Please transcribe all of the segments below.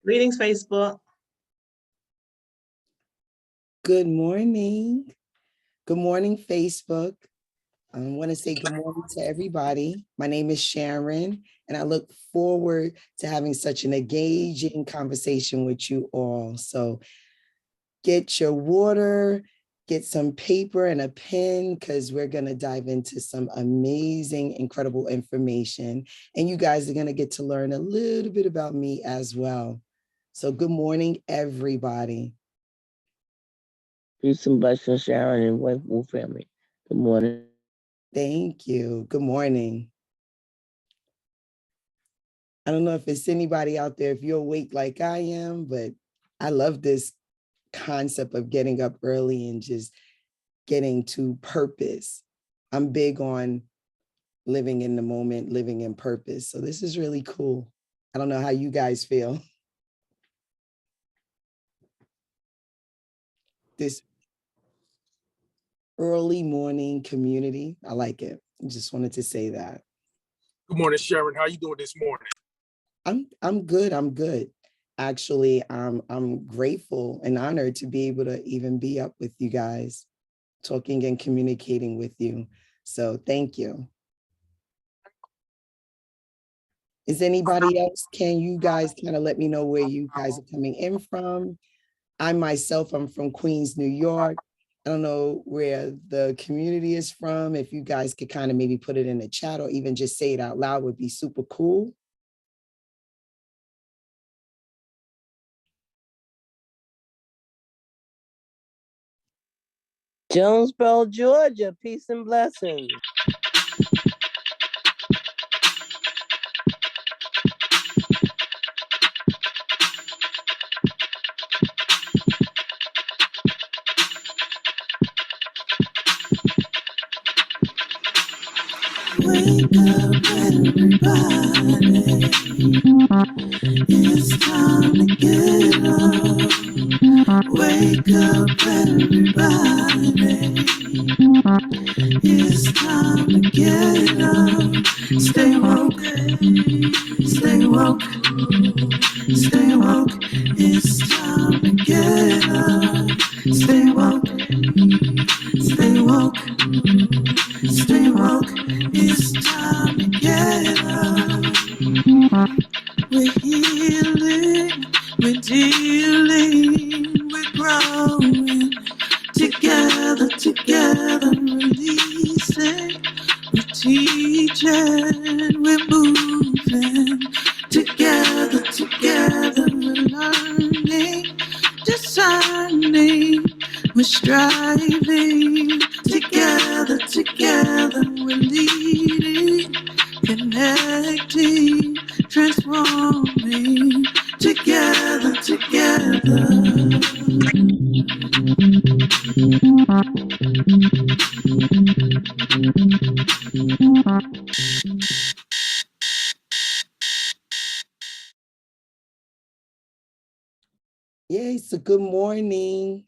Greetings, Facebook. Good morning. Good morning, Facebook. I want to say good morning to everybody. My name is Sharon, and I look forward to having such an engaging conversation with you all. So get your water, get some paper and a pen, because we're going to dive into some amazing, incredible information. And you guys are going to get to learn a little bit about me as well. So good morning, everybody. Peace and blessings, Sharon and Wolf family. Good morning. Thank you. Good morning. I don't know if it's anybody out there, if you're awake like I am, but I love this concept of getting up early and just getting to purpose. I'm big on living in the moment, living in purpose. So this is really cool. I don't know how you guys feel. This early morning community, I like it. I just wanted to say that. Good morning, Sharon. How you doing this morning? I'm good. I'm good. Actually, I'm grateful and honored to be able to even be up with you guys, talking and communicating with you. So thank you. Is anybody else? Can you guys kind of let me know where you guys are coming in from? I'm from Queens, New York. I don't know where the community is from. If you guys could kind of maybe put it in the chat or even just say it out loud would be super cool. Jonesboro, Georgia. Peace and blessings. Wake up, everybody. It's time to get up. Wake up, everybody. It's time to get up. Stay woke, stay woke, stay woke. It's time to get up. Stay woke, stay woke, stay woke. It's time to get up. We're healing, we're dealing, we're growing. Together, together, releasing. We're teaching, we're moving. Together, together, we're learning, discerning, we're striving. Together, together, we're leading, connecting, transforming. Together, together. Yay, so good morning.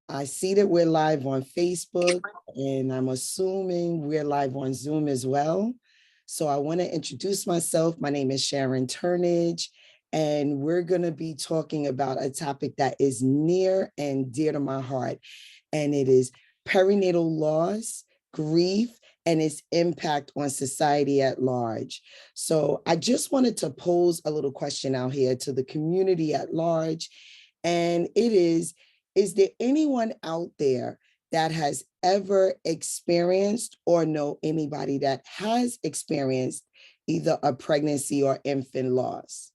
I see that we're live on Facebook, and I'm assuming we're live on Zoom as well. So I want to introduce myself. My name is Sharon Turnage, and we're going to be talking about a topic that is near and dear to my heart, and it is perinatal loss, grief, and its impact on society at large. So I just wanted to pose a little question out here to the community at large, and it is there anyone out there that has ever experienced or know anybody that has experienced either a pregnancy or infant loss?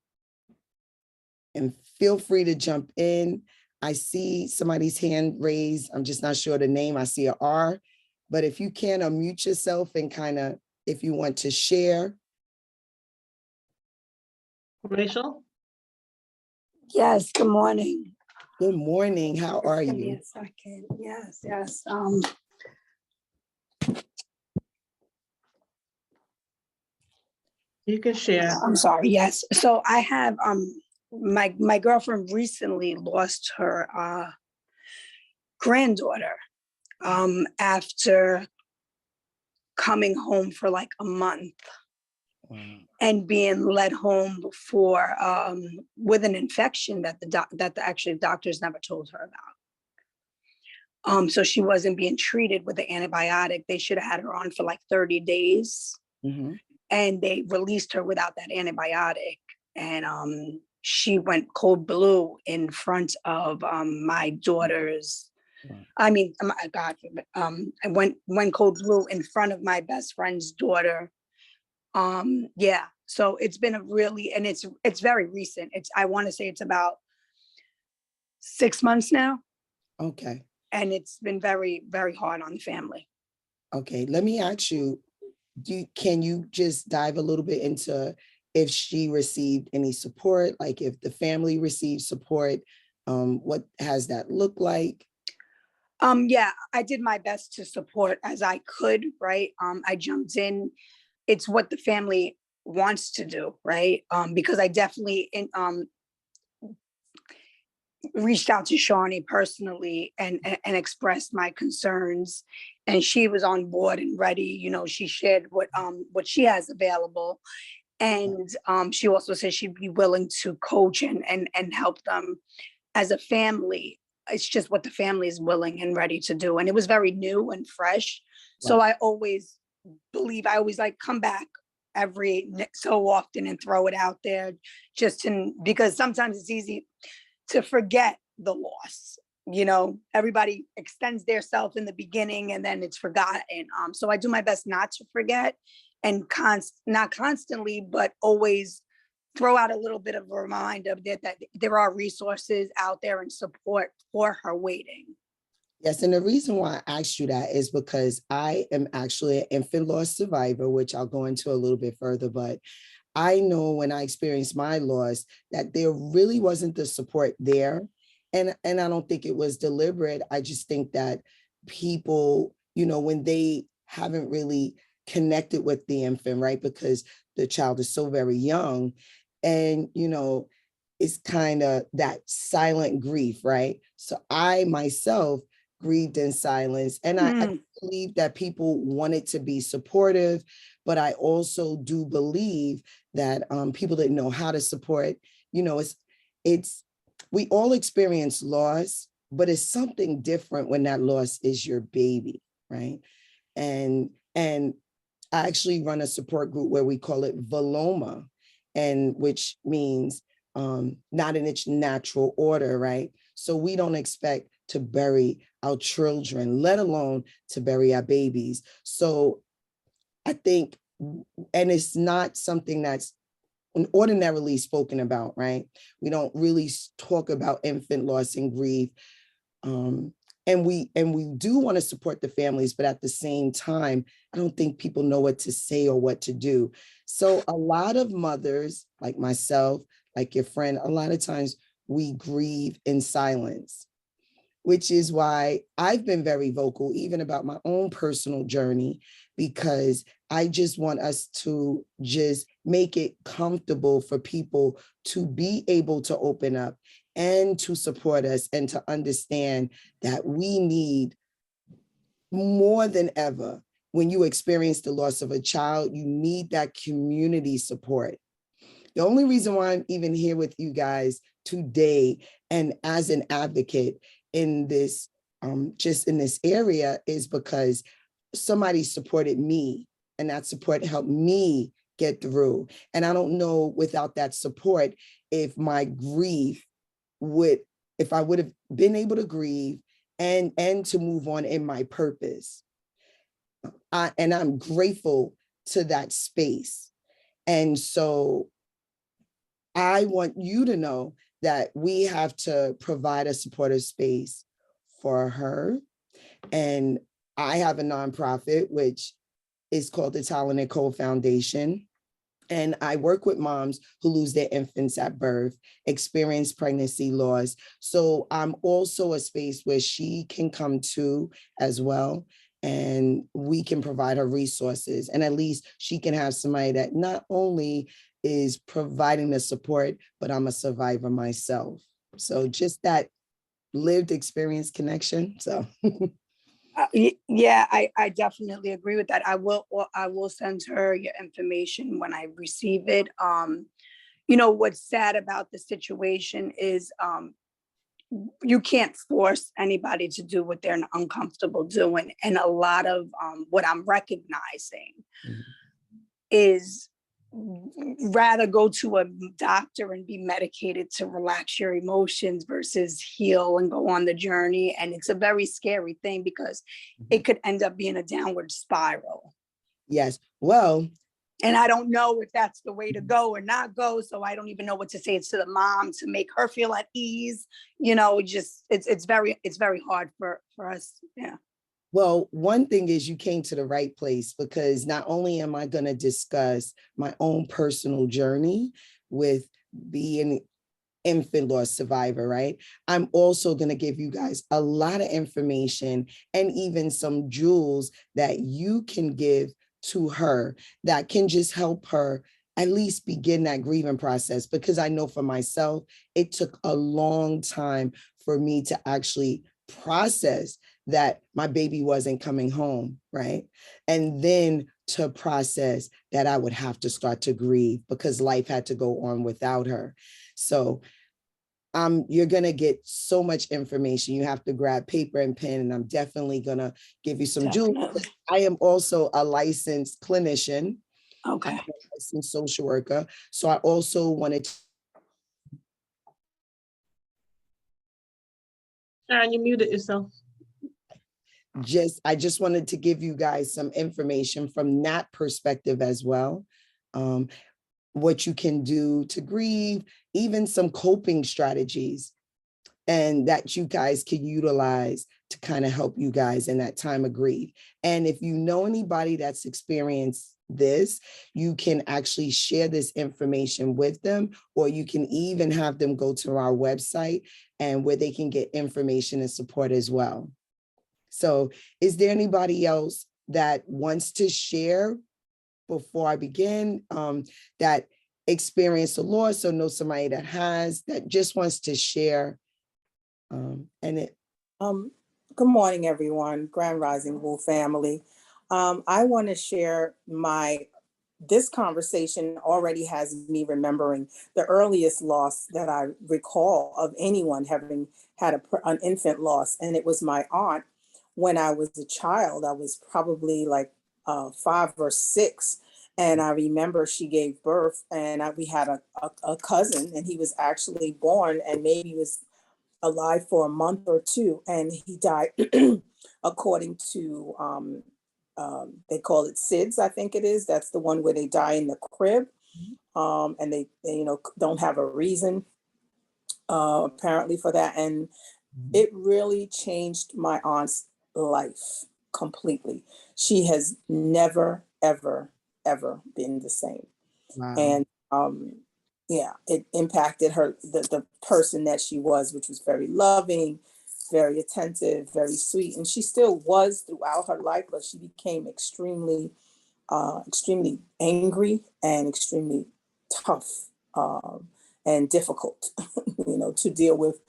And feel free to jump in. I see somebody's hand raised. I'm just not sure the name. I see an R, but if you can unmute yourself and kind of, if you want to share. Rachel? Yes, good morning. Good morning. How are you? Give me a second. Yes. You can share. I'm sorry. Yes. So I have my girlfriend recently lost her granddaughter after coming home for like a month Wow. and being led home before with an infection that the doctors never told her about. So she wasn't being treated with the antibiotic. They should have had her on for like 30 days. Mm-hmm. And they released her without that antibiotic. And she went cold blue in front of my daughter's, Wow. I mean, my God, I went cold blue in front of my best friend's daughter. Yeah, so it's been a really, and it's very recent. I want to say it's about 6 months now. Okay. And it's been very, very hard on the family. Okay. Let me ask you, can you just dive a little bit into if she received any support, like if the family received support, what has that looked like? Yeah, I did my best to support as I could, right? I jumped in. It's what the family wants to do, right? Because I definitely reached out to Shawnee personally and expressed my concerns, and she was on board and ready. You know, she shared what she has available, and she also said she'd be willing to coach and help them as a family. It's just what the family is willing and ready to do, and it was very new and fresh. So I always believe I always like come back every so often and throw it out there, because sometimes it's easy to forget the loss. You know, everybody extends their self in the beginning and then it's forgotten. So I do my best not to forget and not constantly, but always throw out a little bit of a reminder that there are resources out there and support for her waiting. Yes, and the reason why I asked you that is because I am actually an infant loss survivor, which I'll go into a little bit further, but I know when I experienced my loss that there really wasn't the support there. And I don't think it was deliberate. I just think that people, you know, when they haven't really connected with the infant, right? Because the child is so very young and, you know, it's kind of that silent grief, right? So I myself grieved in silence. And I believe that people wanted to be supportive, but I also do believe that people didn't know how to support. You know, we all experience loss, but it's something different when that loss is your baby, right? And I actually run a support group where we call it Veloma, and which means not in its natural order, right? So we don't expect to bury our children, let alone to bury our babies. So I think, and it's not something that's ordinarily spoken about, right? We don't really talk about infant loss and grief. And we do want to support the families, but at the same time, I don't think people know what to say or what to do. So a lot of mothers like myself, like your friend, a lot of times we grieve in silence, which is why I've been very vocal, even about my own personal journey, because I just want us to just make it comfortable for people to be able to open up and to support us and to understand that we need more than ever. When you experience the loss of a child, you need that community support. The only reason why I'm even here with you guys today and as an advocate in this, just in this area, is because somebody supported me and that support helped me get through. And I don't know without that support, if my grief if I would have been able to grieve and to move on in my purpose. And I'm grateful to that space. And so I want you to know that we have to provide a supportive space for her. And I have a nonprofit, which is called the Tyler Nicole Foundation. And I work with moms who lose their infants at birth, experience pregnancy loss. So I'm also a space where she can come to as well. And we can provide her resources. And at least she can have somebody that not only is providing the support, but I'm a survivor myself. So just that lived experience connection. So Yeah, I definitely agree with that. I will send her your information when I receive it. You know, what's sad about the situation is you can't force anybody to do what they're uncomfortable doing. And a lot of what I'm recognizing is rather go to a doctor and be medicated to relax your emotions versus heal and go on the journey. And it's a very scary thing because it could end up being a downward spiral. yes, well, And I don't know if that's the way to go or not go. So I don't even know what to say to the mom to make her feel at ease. You know, just it's very hard for us. Yeah. well, one thing is you came to the right place, because not only am I going to discuss my own personal journey with being infant loss survivor, right? I'm also going to give you guys a lot of information and even some jewels that you can give to her that can just help her at least begin that grieving process. Because I know for myself, it took a long time for me to actually process that my baby wasn't coming home, right? And then to process that I would have to start to grieve because life had to go on without her. So you're going to get so much information. You have to grab paper and pen, and I'm definitely going to give you some jewels. I am also a licensed clinician. Okay. I'm a licensed social worker. So I also wanted to Sharon, you muted yourself. I just wanted to give you guys some information from that perspective as well. What you can do to grieve, even some coping strategies, and that you guys can utilize to kind of help you guys in that time of grief. And if you know anybody that's experienced this, you can actually share this information with them, or you can even have them go to our website and where they can get information and support as well. So is there anybody else that wants to share before I begin, that experienced a loss or know somebody that has, that just wants to share? Good morning, everyone. Grand Rising Wolf family. I want to share this conversation already has me remembering the earliest loss that I recall of anyone having had an infant loss. And it was my aunt when I was a child. I was probably like 5 or 6. And I remember she gave birth, and we had a cousin, and he was actually born and maybe was alive for a month or 2, and he died according to they call it SIDS, I think it is. That's the one where they die in the crib, and they don't have a reason apparently for that. And it really changed my aunt's life completely. She has never, ever, ever been the same. Wow. And yeah, it impacted her, the person that she was, which was very loving, very attentive, very sweet. And she still was throughout her life, but she became extremely angry and extremely tough and difficult, to deal with.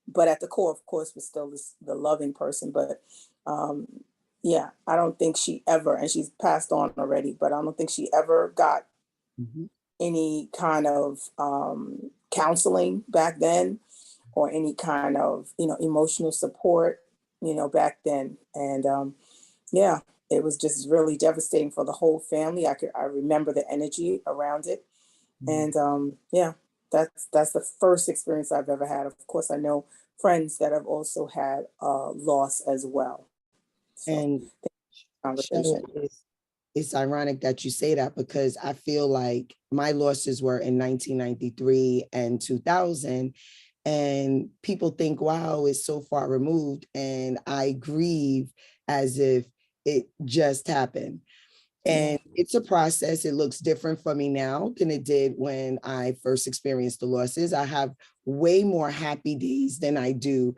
But at the core, of course, was still the loving person. But yeah, I don't think she ever, and she's passed on already, but I don't think she ever got any kind of counseling back then, or any kind of, emotional support, back then. And yeah, it was just really devastating for the whole family. I remember the energy around it. And yeah, that's the first experience I've ever had. Of course, I know friends that have also had loss as well. So, And conversation. it's ironic that you say that, because I feel like my losses were in 1993 and 2000, and people think, wow, it's so far removed, and I grieve as if it just happened. And it's a process. It looks different for me now than it did when I first experienced the losses. I have way more happy days than I do,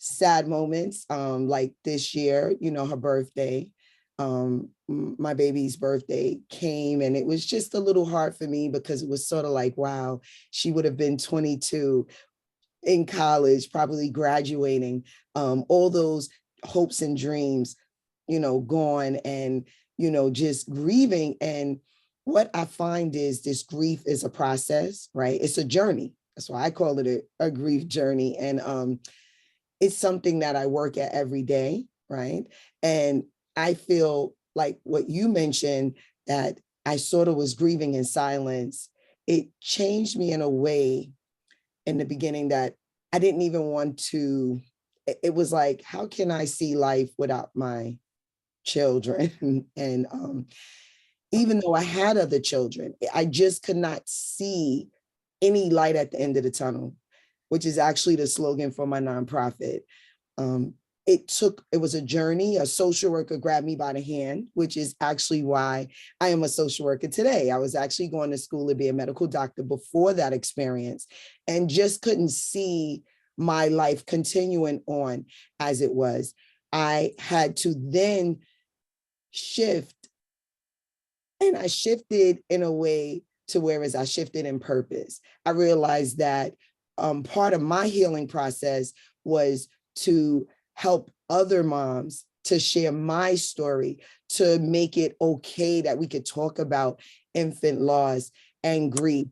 sad moments, like this year, her birthday. my baby's birthday came, and it was just a little hard for me because it was sort of like, wow, she would have been 22 in college, probably graduating, all those hopes and dreams, gone, and, just grieving. And what I find is this grief is a process, right? It's a journey. That's why I call it a grief journey. And it's something that I work at every day, right? And I feel like what you mentioned, that I sort of was grieving in silence, it changed me in a way in the beginning that I didn't even want to. It was like, how can I see life without my children? And even though I had other children, I just could not see any light at the end of the tunnel, which is actually the slogan for my nonprofit. It was a journey. A social worker grabbed me by the hand, which is actually why I am a social worker today. I was actually going to school to be a medical doctor before that experience, and just couldn't see my life continuing on as it was. I had to then shift, and I shifted in a way to whereas I shifted in purpose. I realized that part of my healing process was to help other moms, to share my story, to make it okay that we could talk about infant loss and grief.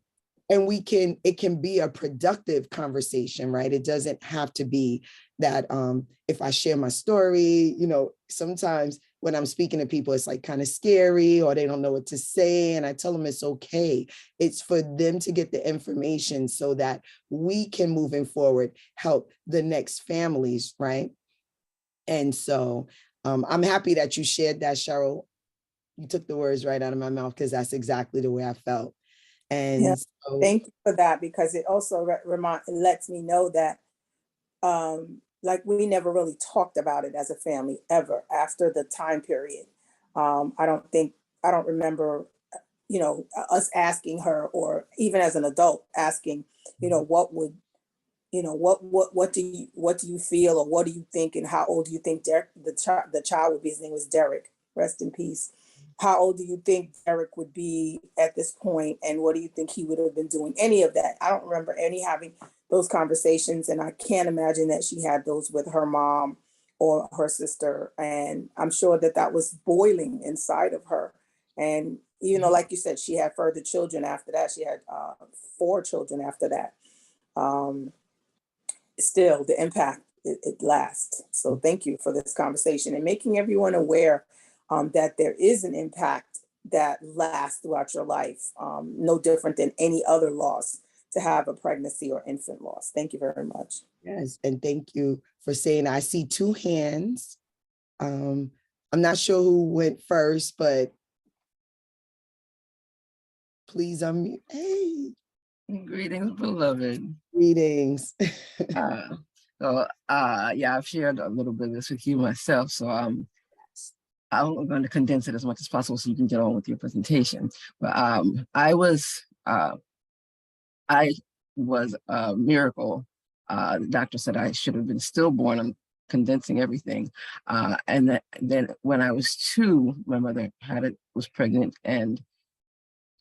And it can be a productive conversation, right? It doesn't have to be that if I share my story, sometimes when I'm speaking to people, it's like kind of scary, or they don't know what to say. And I tell them it's okay. It's for them to get the information so that we can, moving forward, help the next families, right? And so I'm happy that you shared that, Cheryl. You took the words right out of my mouth, because that's exactly the way I felt. And Yeah, so, thank you for that, because it also lets me know that like we never really talked about it as a family ever after the time period. I don't remember, us asking her, or even as an adult asking, what do you feel, or what do you think, and how old do you think the child would be? His name was Derek, rest in peace. How old do you think Derek would be at this point, and what do you think he would have been doing? Any of that. I don't remember any having those conversations, and I can't imagine that she had those with her mom or her sister. And I'm sure that was boiling inside of her. And, like you said, she had further children after that. She had 4 children after that. Still, the impact, it lasts. So thank you for this conversation and making everyone aware that there is an impact that lasts throughout your life, no different than any other loss, to have a pregnancy or infant loss. Thank you very much. yes, and thank you for saying, I see 2 hands. I'm not sure who went first, but please unmute. Hey. Greetings, beloved. Greetings. Yeah, I've shared a little bit of this with you myself, so I'm going to condense it as much as possible so you can get on with your presentation. But I was a miracle. The doctor said I should have been stillborn. I'm condensing everything. And then when I was 2, my mother was pregnant, and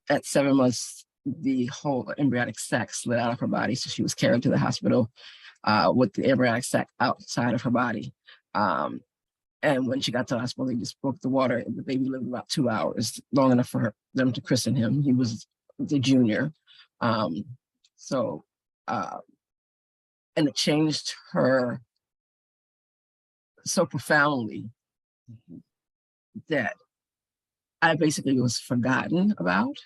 at 7 months, the whole embryonic sac slid out of her body. So she was carried to the hospital with the embryonic sac outside of her body. And when she got to the hospital, they just broke the water. The baby lived about 2 hours, long enough for them to christen him. He was the junior. And it changed her so profoundly that I basically was forgotten about.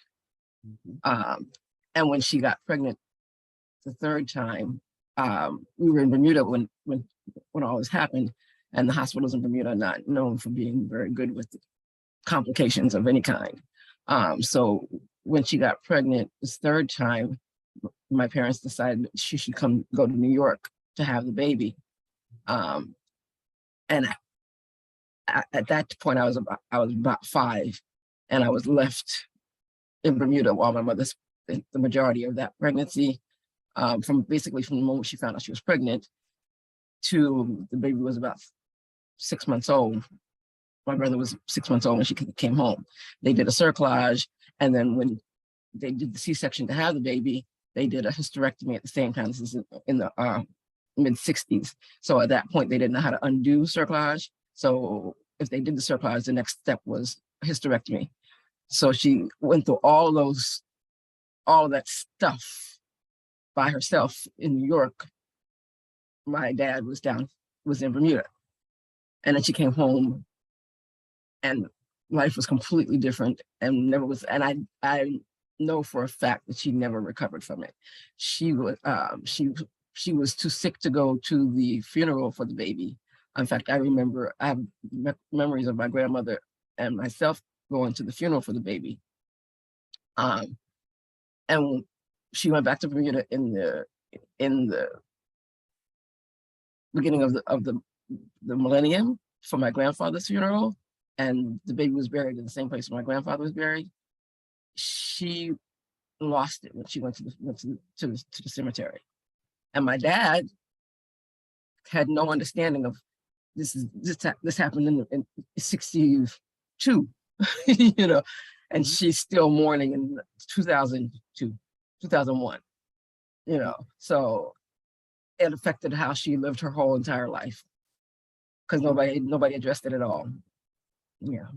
And when she got pregnant the 3rd time, we were in Bermuda when all this happened, and the hospitals in Bermuda are not known for being very good with complications of any kind. So when she got pregnant this 3rd time, my parents decided she should go to New York to have the baby. And at that point, I was about 5, and I was left in Bermuda while my mother spent the majority of that pregnancy, from the moment she found out she was pregnant to the baby was about 6 months old. my brother was 6 months old when she came home. They did a cerclage, and then when they did the C-section to have the baby, they did a hysterectomy at the same time. This is in the mid-60s. So at that point, they didn't know how to undo cerclage. So if they did the cerclage, the next step was hysterectomy. So she went through all of that stuff by herself in New York. My dad was in Bermuda. And then she came home and life was completely different and never was, and I know for a fact that she never recovered from it. She was too sick to go to the funeral for the baby. In fact, I have memories of my grandmother and myself going to the funeral for the baby. And she went back to Bermuda in the beginning of the millennium for my grandfather's funeral, and the baby was buried in the same place where my grandfather was buried. She lost it when she went to the cemetery, and my dad had no understanding of this happened in 62, you know, and she's still mourning in 2002, 2001, you know, so it affected how she lived her whole entire life because nobody addressed it at all. Yeah.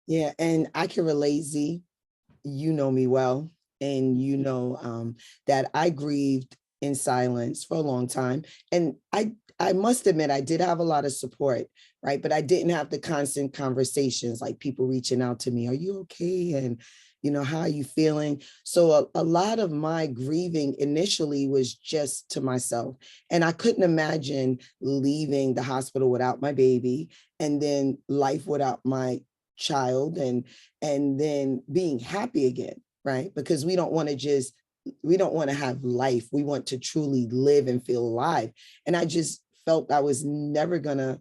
Yeah, and I can relate, Z. You know me well, and you know that I grieved in silence for a long time. And I must admit, I did have a lot of support, right? But I didn't have the constant conversations, like people reaching out to me, are you okay? And, you know, how are you feeling? So a lot of my grieving initially was just to myself. And I couldn't imagine leaving the hospital without my baby and then life without my child and then being happy again, right? Because we don't want to have life. We want to truly live and feel alive. And I just felt I was never gonna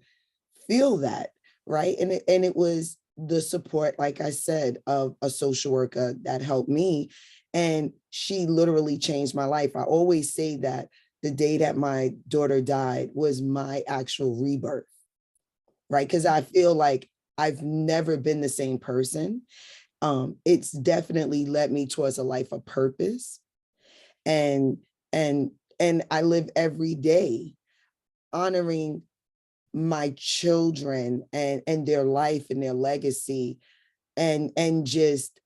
feel that, right? And it was the support, like I said, of a social worker that helped me. And she literally changed my life. I always say that the day that my daughter died was my actual rebirth, right? Because I feel like I've never been the same person. It's definitely led me towards a life of purpose. And I live every day honoring my children and their life and their legacy and just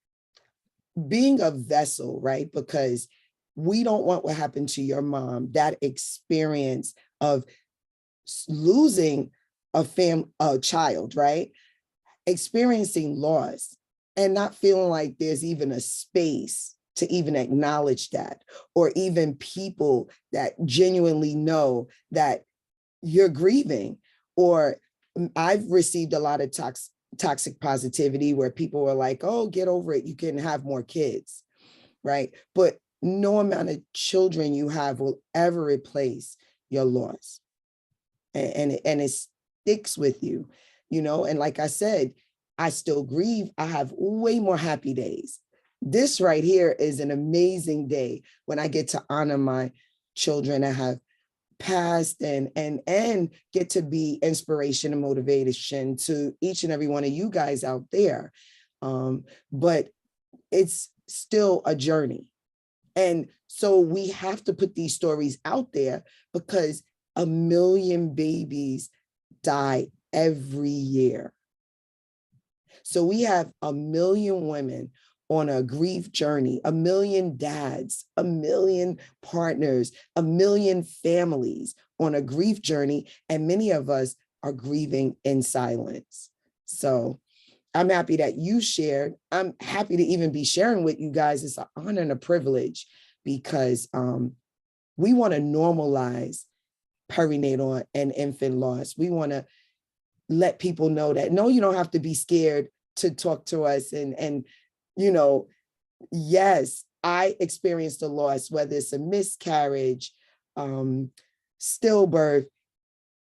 being a vessel, right? Because we don't want what happened to your mom, that experience of losing a child, right? Experiencing loss and not feeling like there's even a space to even acknowledge that, or even people that genuinely know that you're grieving. Or I've received a lot of toxic positivity where people were like, oh, get over it, you can have more kids, right? But no amount of children you have will ever replace your loss. And it sticks with you, you know? And like I said, I still grieve. I have way more happy days. This right here is an amazing day when I get to honor my children that have passed and get to be inspiration and motivation to each and every one of you guys out there. But it's still a journey. And so we have to put these stories out there because 1 million babies die every year. So we have 1 million women on a grief journey, 1 million dads, 1 million partners, 1 million families on a grief journey. And many of us are grieving in silence. So I'm happy that you shared. I'm happy to even be sharing with you guys. It's an honor and a privilege because we want to normalize perinatal and infant loss. We want to let people know that, no, you don't have to be scared to talk to us. And you know, yes, I experienced a loss, whether it's a miscarriage, stillbirth.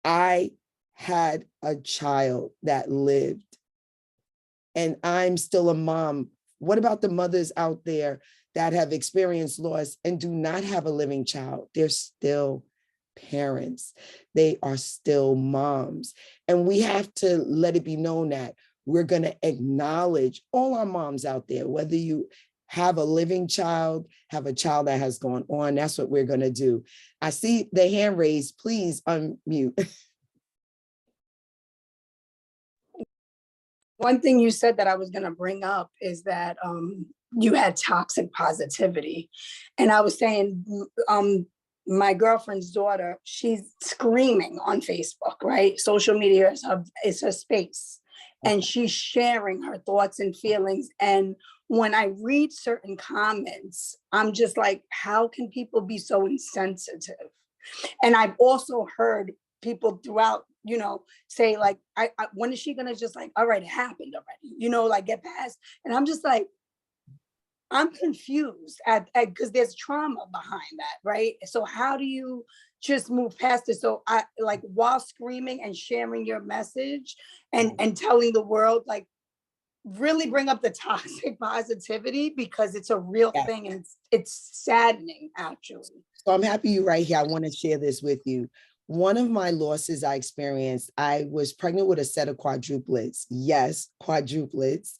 I had a child that lived, and I'm still a mom. What about the mothers out there that have experienced loss and do not have a living child? They're still parents. They are still moms. And we have to let it be known that we're going to acknowledge all our moms out there, whether you have a living child, have a child that has gone on. That's what we're going to do. I see the hand raised. Please unmute. One thing you said that I was going to bring up is that you had toxic positivity. And I was saying, my girlfriend's daughter, she's screaming on Facebook, right? Social media is her space. And she's sharing her thoughts and feelings. And when I read certain comments, I'm just like, how can people be so insensitive? And I've also heard people throughout, say like, when is she gonna just like, all right, it happened already, like get past. And I'm just like, I'm confused because there's trauma behind that, right? So how do you just move past it? So I like, while screaming and sharing your message and telling the world, like, really bring up the toxic positivity, because it's a real thing, and it's saddening, actually. So I'm happy you're right here. I want to share this with you. One of my losses I experienced, I was pregnant with a set of quadruplets. Yes, quadruplets,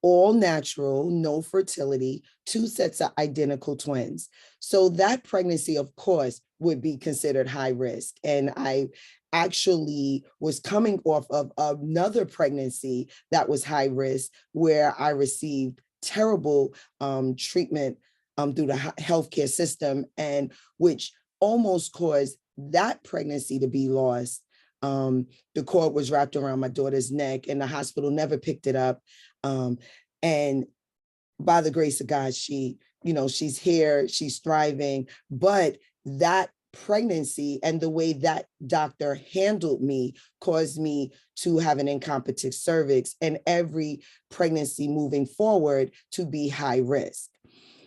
all natural, no fertility, 2 sets of identical twins. So that pregnancy, of course, would be considered high risk. And I actually was coming off of another pregnancy that was high risk, where I received terrible treatment through the healthcare system, and which almost caused that pregnancy to be lost. The cord was wrapped around my daughter's neck, and the hospital never picked it up. And by the grace of God, she's here, she's thriving. But that pregnancy and the way that doctor handled me caused me to have an incompetent cervix, and every pregnancy moving forward to be high risk.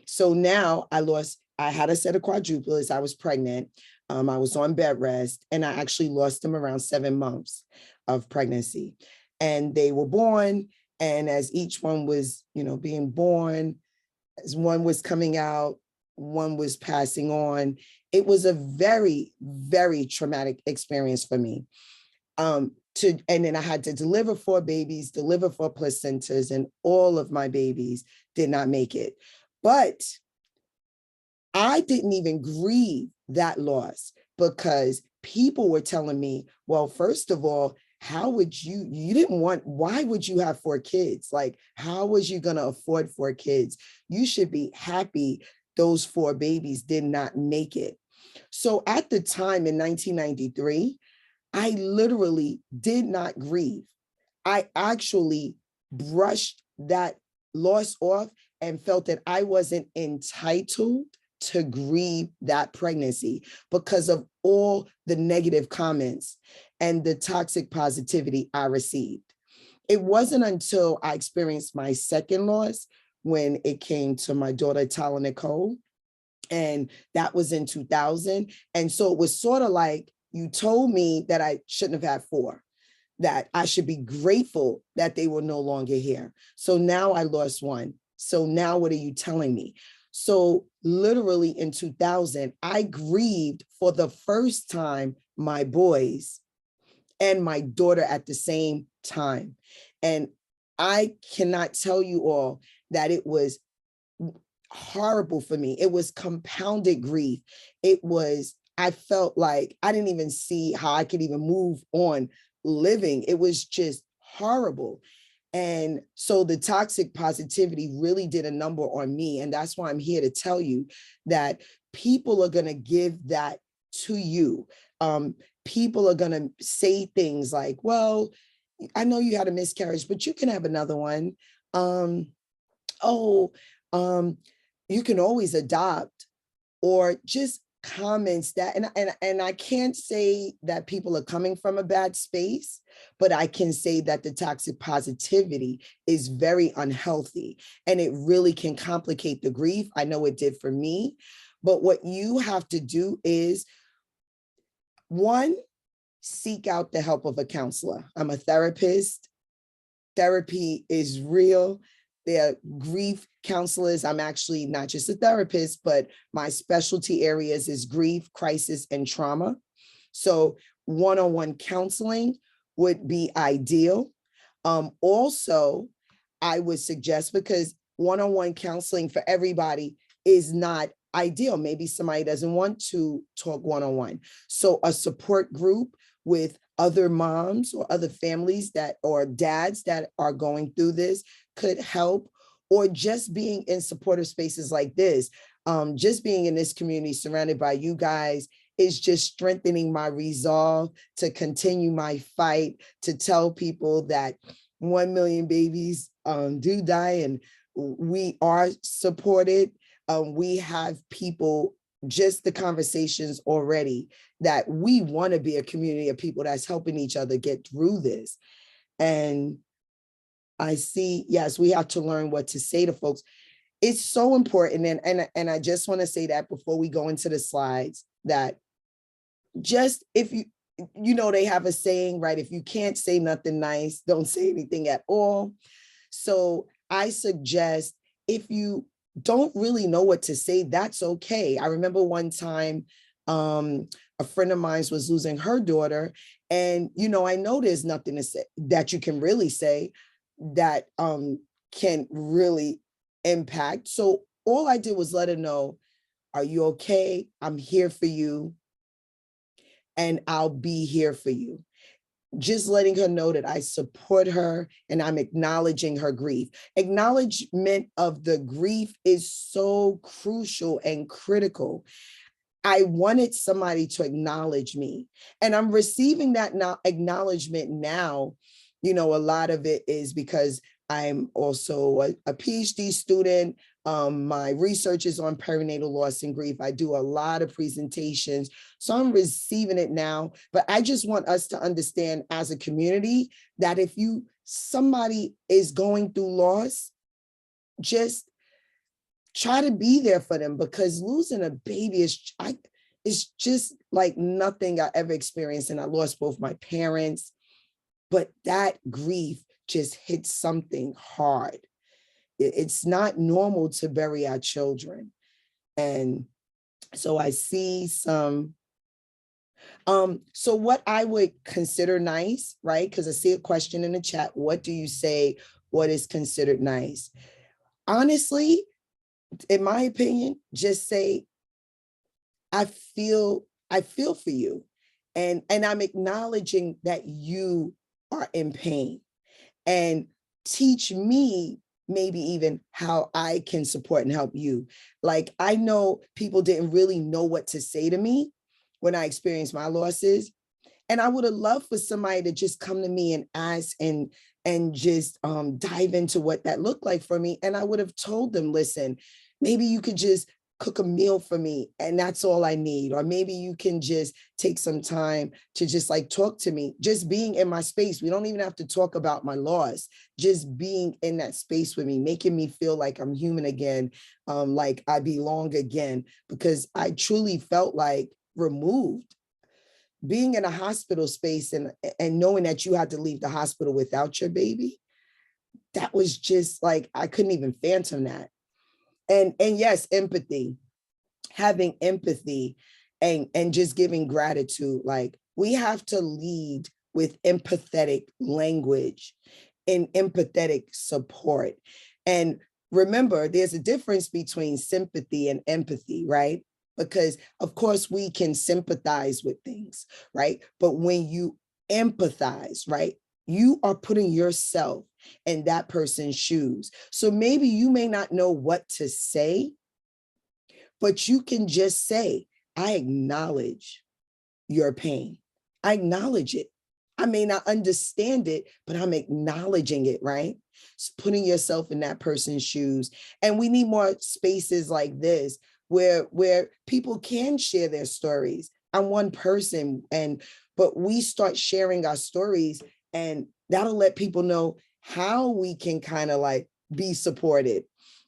So now I had a set of quadruplets. I was pregnant. I was on bed rest, and I actually lost them around 7 months of pregnancy. And they were born. And as each one was, being born, as one was coming out, one was passing on, it was a very, very traumatic experience for me. And then I had to deliver 4 babies, deliver 4 placentas, and all of my babies did not make it. But I didn't even grieve that loss, because people were telling me, well, first of all, why would you have 4 kids? Like, how was you going to afford 4 kids? You should be happy those 4 babies did not make it. So at the time in 1993, I literally did not grieve. I actually brushed that loss off and felt that I wasn't entitled to grieve that pregnancy because of all the negative comments and the toxic positivity I received. It wasn't until I experienced my second loss, when it came to my daughter, Tala Nicole, and that was in 2000. And so it was sort of like, you told me that I shouldn't have had 4, that I should be grateful that they were no longer here. So now I lost 1. So now what are you telling me? So literally in 2000, I grieved for the first time my boys and my daughter at the same time. And I cannot tell you all that it was horrible for me. It was compounded grief. I felt like I didn't even see how I could even move on living. It was just horrible. And so the toxic positivity really did a number on me. And that's why I'm here to tell you that people are going to give that to you. People are going to say things like, well, I know you had a miscarriage, but you can have another one. You can always adopt, or just comments that, and I can't say that people are coming from a bad space, but I can say that the toxic positivity is very unhealthy, and it really can complicate the grief. I know it did for me, but what you have to do is, 1, seek out the help of a counselor. I'm a therapist. Therapy is real. they're grief counselors. I'm actually not just a therapist, but my specialty areas is grief, crisis, and trauma. So one-on-one counseling would be ideal. Also, I would suggest, because one-on-one counseling for everybody is not ideal. Maybe somebody doesn't want to talk one-on-one. So a support group with other moms or other families that, or dads that are going through this could help, or just being in supportive spaces like this. Just being in this community surrounded by you guys is just strengthening my resolve to continue my fight, to tell people that 1 million babies do die, and we are supported. We have people, just the conversations already, that we want to be a community of people that's helping each other get through this. And I see, yes, we have to learn what to say to folks. It's so important. And I just want to say that before we go into the slides, that just if you know, they have a saying, right? If you can't say nothing nice, don't say anything at all. So I suggest, if you don't really know what to say, that's okay. I remember one time, a friend of mine was losing her daughter, and, you know, I know there's nothing to say that you can really say that can really impact. So all I did was let her know, are you okay? I'm here for you, and I'll be here for you. Just letting her know that I support her and I'm acknowledging her grief. Acknowledgement of the grief is so crucial and critical. I wanted somebody to acknowledge me, and I'm receiving that now, acknowledgement now. You know, a lot of it is because I'm also a PhD student. My research is on perinatal loss and grief. I do a lot of presentations, so I'm receiving it now. But I just want us to understand as a community that if somebody is going through loss, just try to be there for them, because losing a baby is just like nothing I ever experienced. And I lost both my parents, but that grief just hits something hard. It's not normal to bury our children. And so I see some, so what I would consider nice, right? Because I see a question in the chat. What do you say? What is considered nice? Honestly, in my opinion, just say, I feel for you. And I'm acknowledging that you are in pain, and teach me maybe even how I can support and help you. Like, I know people didn't really know what to say to me when I experienced my losses. And I would have loved for somebody to just come to me and ask and just dive into what that looked like for me. And I would have told them, listen, maybe you could just cook a meal for me, and that's all I need. Or maybe you can just take some time to just like talk to me, just being in my space. We don't even have to talk about my loss, just being in that space with me, making me feel like I'm human again, like I belong again, because I truly felt like removed. Being in a hospital space and knowing that you had to leave the hospital without your baby, that was just like, I couldn't even phantom that. And yes, empathy, having empathy and just giving gratitude. Like, we have to lead with empathetic language and empathetic support. And remember, there's a difference between sympathy and empathy, right? Because of course we can sympathize with things, right? But when you empathize, right, you are putting yourself in that person's shoes. So maybe you may not know what to say, but you can just say, I acknowledge your pain. I acknowledge it. I may not understand it, but I'm acknowledging it, right? It's putting yourself in that person's shoes. And we need more spaces like this where people can share their stories. I'm one person, but we start sharing our stories, and that'll let people know how we can kind of like be supported,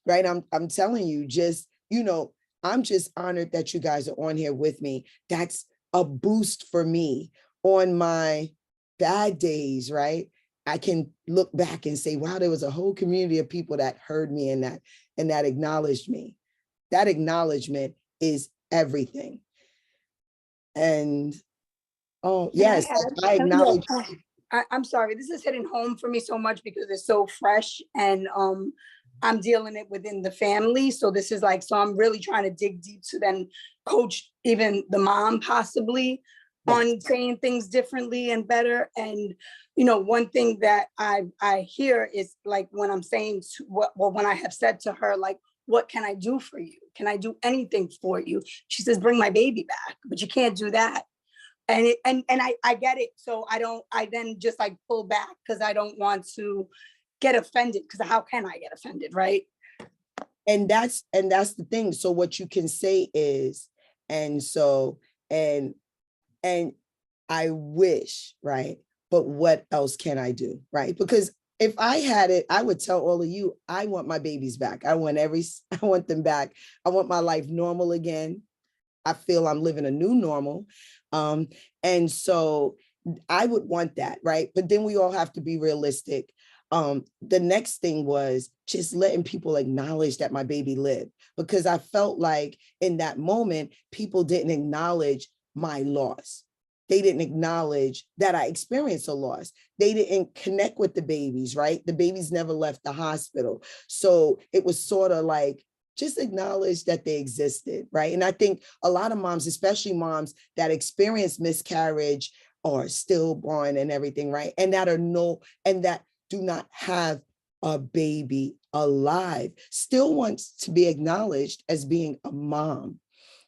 right? I'm telling you, just, you know, I'm just honored that you guys are on here with me. That's a boost for me on my bad days, right? I can look back and say, wow, there was a whole community of people that heard me and that acknowledged me. That acknowledgement is everything. And oh Can I yes, add? I acknowledge. I'm sorry, this is hitting home for me so much because it's so fresh, and I'm dealing it within the family. So this is like, so I'm really trying to dig deep to then coach even the mom possibly on saying things differently and better. And, you know, one thing that I hear is like, when I'm saying when I have said to her, like, what can I do for you? Can I do anything for you? She says, bring my baby back, but you can't do that. And I get it. So I then just like pull back because I don't want to get offended, because how can I get offended, right? And that's the thing. So what you can say is, and I wish, right? But what else can I do, right? Because if I had it, I would tell all of you, I want my babies back. I want them back. I want my life normal again. I feel I'm living a new normal. And so I would want that, right? But then we all have to be realistic. The next thing was just letting people acknowledge that my baby lived, because I felt like in that moment, people didn't acknowledge my loss. They didn't acknowledge that I experienced a loss. They didn't connect with the babies, right? The babies never left the hospital. So it was sort of like, just acknowledge that they existed, right? And I think a lot of moms, especially moms that experience miscarriage or stillborn and everything, right? And that do not have a baby alive, still wants to be acknowledged as being a mom,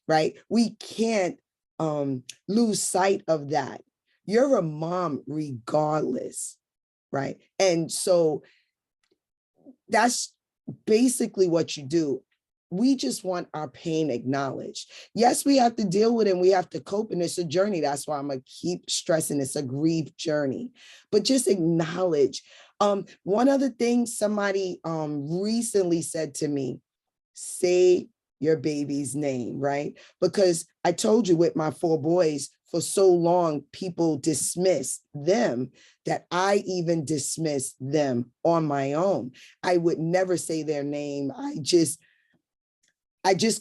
right? We can't lose sight of that. You're a mom regardless, right? And so that's basically what you do. We just want our pain acknowledged. Yes, we have to deal with it and we have to cope, and it's a journey. That's why I'm gonna keep stressing it's a grief journey, but just acknowledge. One other thing somebody recently said to me, say your baby's name, right? Because I told you with my 4 boys, for so long, people dismissed them that I even dismissed them on my own. I would never say their name. I just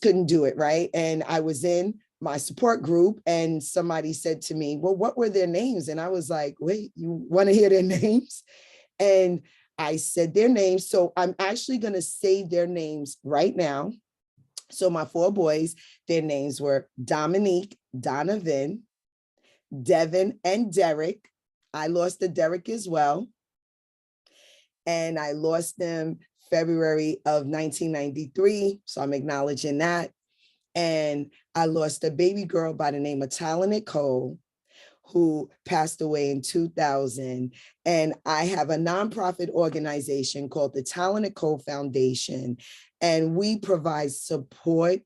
couldn't do it, right? And I was in my support group and somebody said to me, well, what were their names? And I was like, wait, you want to hear their names? And I said their names. So I'm actually going to say their names right now. So my 4 boys, their names were Dominique, Donovan, Devin, and Derek. I lost to Derek as well. And I lost them February of 1993. So I'm acknowledging that. And I lost a baby girl by the name of Talented Cole, who passed away in 2000. And I have a nonprofit organization called the Talented Cole Foundation. And we provide support,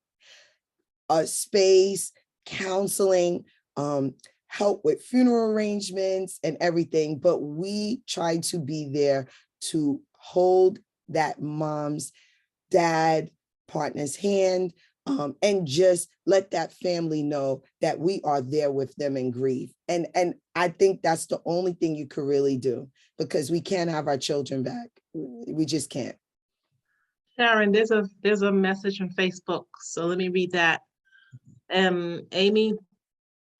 space, counseling, help with funeral arrangements and everything. But we try to be there to hold that mom's, dad, partner's hand, and just let that family know that we are there with them in grief. And I think that's the only thing you could really do, because we can't have our children back. We just can't. Sharon, there's a message from Facebook, so let me read that. Amy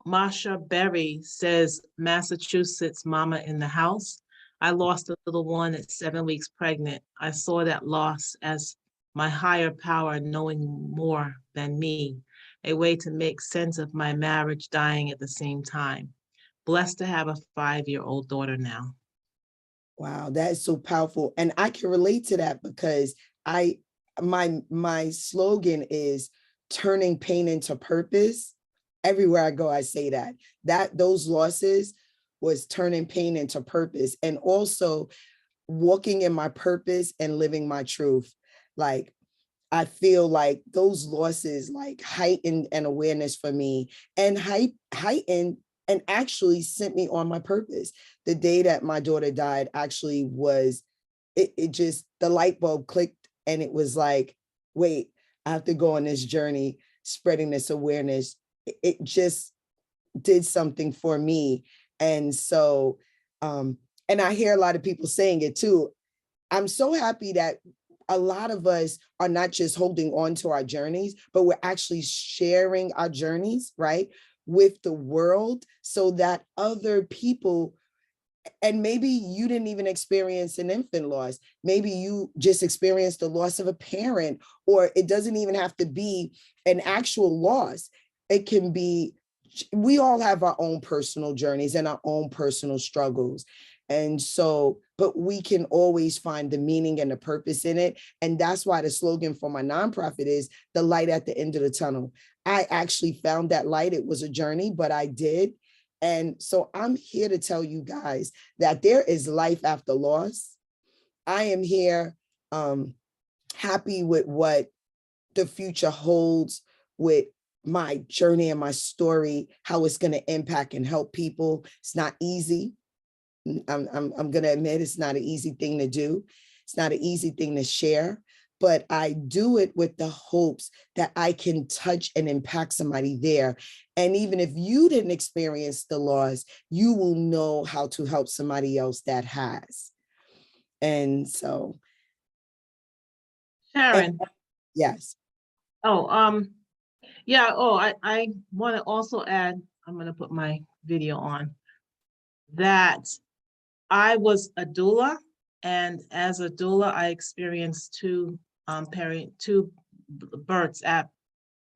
Masha Berry says, Massachusetts mama in the house. I lost a little one at 7 weeks pregnant. I saw that loss as my higher power knowing more than me, a way to make sense of my marriage dying at the same time. Blessed to have a 5-year-old daughter now. Wow, that is so powerful. And I can relate to that because my slogan is turning pain into purpose. Everywhere I go, I say that those losses was turning pain into purpose, and also walking in my purpose and living my truth. Like, I feel like those losses like heightened an awareness for me, and heightened and actually sent me on my purpose. The day that my daughter died actually was, it just, the light bulb clicked, and it was like, wait, I have to go on this journey, spreading this awareness. It just did something for me. And so And I hear a lot of people saying it too. I'm so happy that a lot of us are not just holding on to our journeys, but we're actually sharing our journeys, right, with the world so that other people, and maybe you didn't even experience an infant loss. Maybe you just experienced the loss of a parent, or it doesn't even have to be an actual loss. It can be, we all have our own personal journeys and our own personal struggles. And so, but we can always find the meaning and the purpose in it. And that's why the slogan for my nonprofit is the light at the end of the tunnel. I actually found that light. It was a journey, but I did. And so I'm here to tell you guys that there is life after loss. I am here happy with what the future holds with my journey and my story, how it's going to impact and help people. It's not easy. I'm going to admit it's not an easy thing to do. It's not an easy thing to share, but I do it with the hopes that I can touch and impact somebody there. And even if you didn't experience the loss, you will know how to help somebody else that has. And so. Sharon. And, yes. Oh, yeah. Oh, I want to also add, I'm going to put my video on, that I was a doula, and as a doula, I experienced two births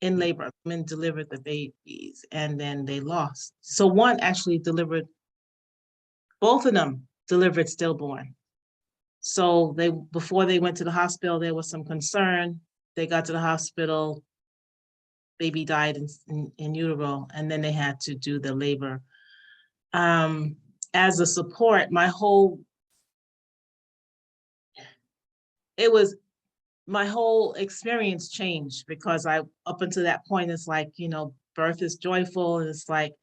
in labor. Women delivered the babies, and then they lost. So one actually delivered, both of them delivered stillborn. So before they went to the hospital, there was some concern. They got to the hospital, baby died in utero, and then they had to do the labor. As a support, my whole experience changed, because up until that point, it's like, birth is joyful, and it's like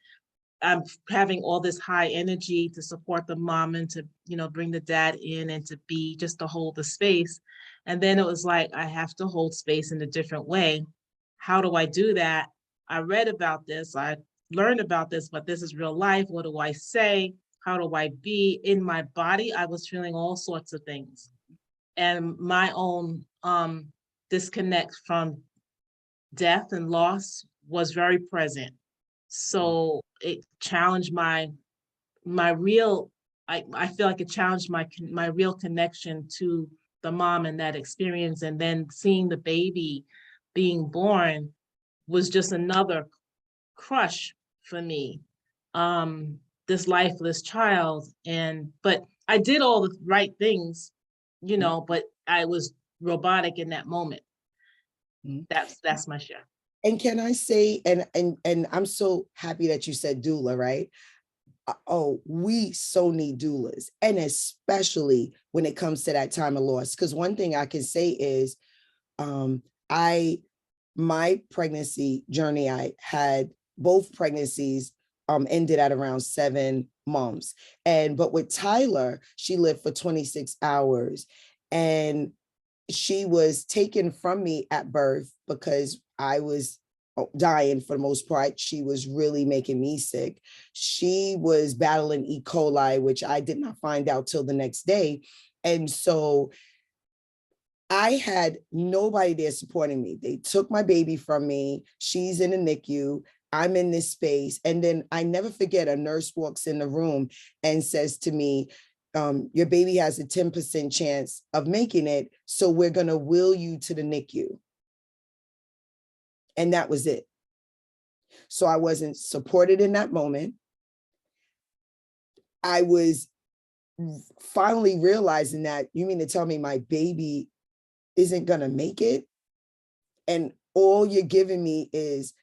I'm having all this high energy to support the mom and to, bring the dad in and to hold the space. And then it was like, I have to hold space in a different way. How do I do that? I read about this, I learned about this, but this is real life. What do I say? How do I be in my body? I was feeling all sorts of things. And my own disconnect from death and loss was very present. So it challenged my real, I feel like it challenged my real connection to the mom and that experience. And then seeing the baby being born was just another crush for me. This lifeless child. But I did all the right things, but I was robotic in that moment. That's my share. And can I say, and I'm so happy that you said doula, right? Oh, we so need doulas, and especially when it comes to that time of loss. Because one thing I can say is, my pregnancy journey, I had both pregnancies ended at around 7 months. But with Tyler, she lived for 26 hours, and she was taken from me at birth because I was dying for the most part. She was really making me sick. She was battling E. coli, which I did not find out till the next day. And so I had nobody there supporting me. They took my baby from me. She's in the NICU. I'm in this space. And then I never forget, a nurse walks in the room and says to me, your baby has a 10% chance of making it, so we're going to wheel you to the NICU. And that was it. So I wasn't supported in that moment. I was finally realizing that, you mean to tell me my baby isn't going to make it? And all you're giving me is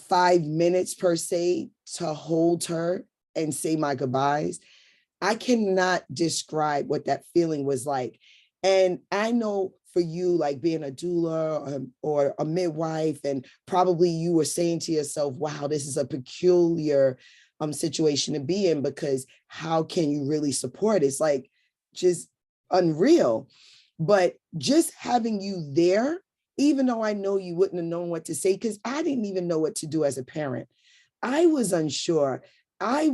5 minutes per se to hold her and say my goodbyes. I cannot describe what that feeling was like. And I know for you, like being a doula or a midwife, and probably you were saying to yourself, wow, this is a peculiar situation to be in, because how can you really support? It's like just unreal. But just having you there, even though I know you wouldn't have known what to say, because I didn't even know what to do as a parent. I was unsure. I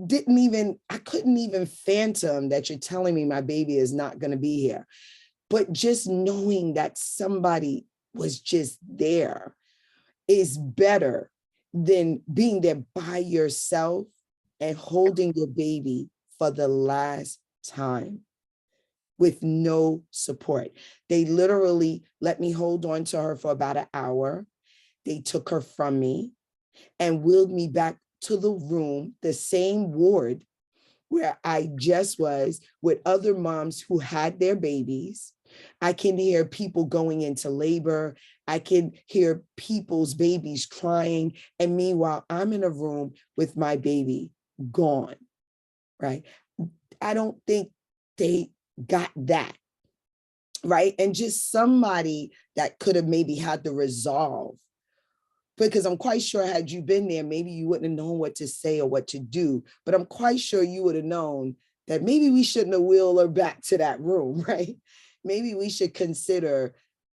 I couldn't even phantom that you're telling me my baby is not going to be here. But just knowing that somebody was just there is better than being there by yourself and holding your baby for the last time with no support. They literally let me hold on to her for about an hour. They took her from me and wheeled me back to the room, the same ward where I just was, with other moms who had their babies. I can hear people going into labor. I can hear people's babies crying. And meanwhile, I'm in a room with my baby gone, right? I don't think they got that, right? And just somebody that could have maybe had the resolve, because I'm quite sure had you been there, maybe you wouldn't have known what to say or what to do, but I'm quite sure you would have known that maybe we shouldn't have wheeled her back to that room, right? Maybe we should consider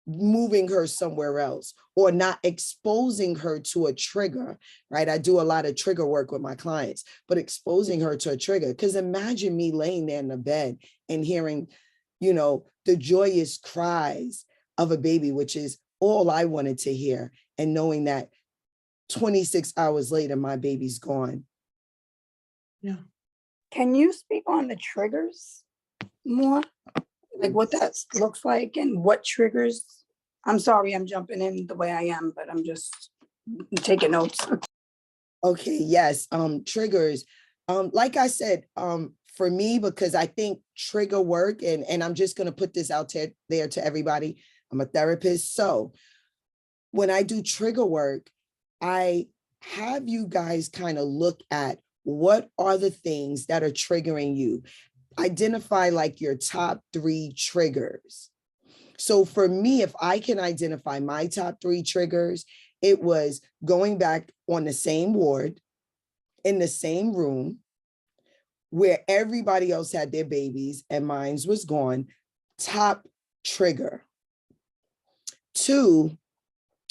moving her somewhere else or not exposing her to a trigger, right? I do a lot of trigger work with my clients, but exposing her to a trigger, because imagine me laying there in the bed and hearing, the joyous cries of a baby, which is all I wanted to hear, and knowing that 26 hours later, my baby's gone. Yeah. Can you speak on the triggers more? Like what that looks like and what triggers? I'm sorry, I'm jumping in the way I am, but I'm just taking notes. Okay, yes, triggers. Like I said, for me, because I think trigger work, and I'm just gonna put this out there to everybody. I'm a therapist, so when I do trigger work, I have you guys kind of look at what are the things that are triggering you. Identify like your top 3 triggers. So for me, if I can identify my top 3 triggers, it was going back on the same ward, in the same room, where everybody else had their babies and mine was gone. Top trigger. 2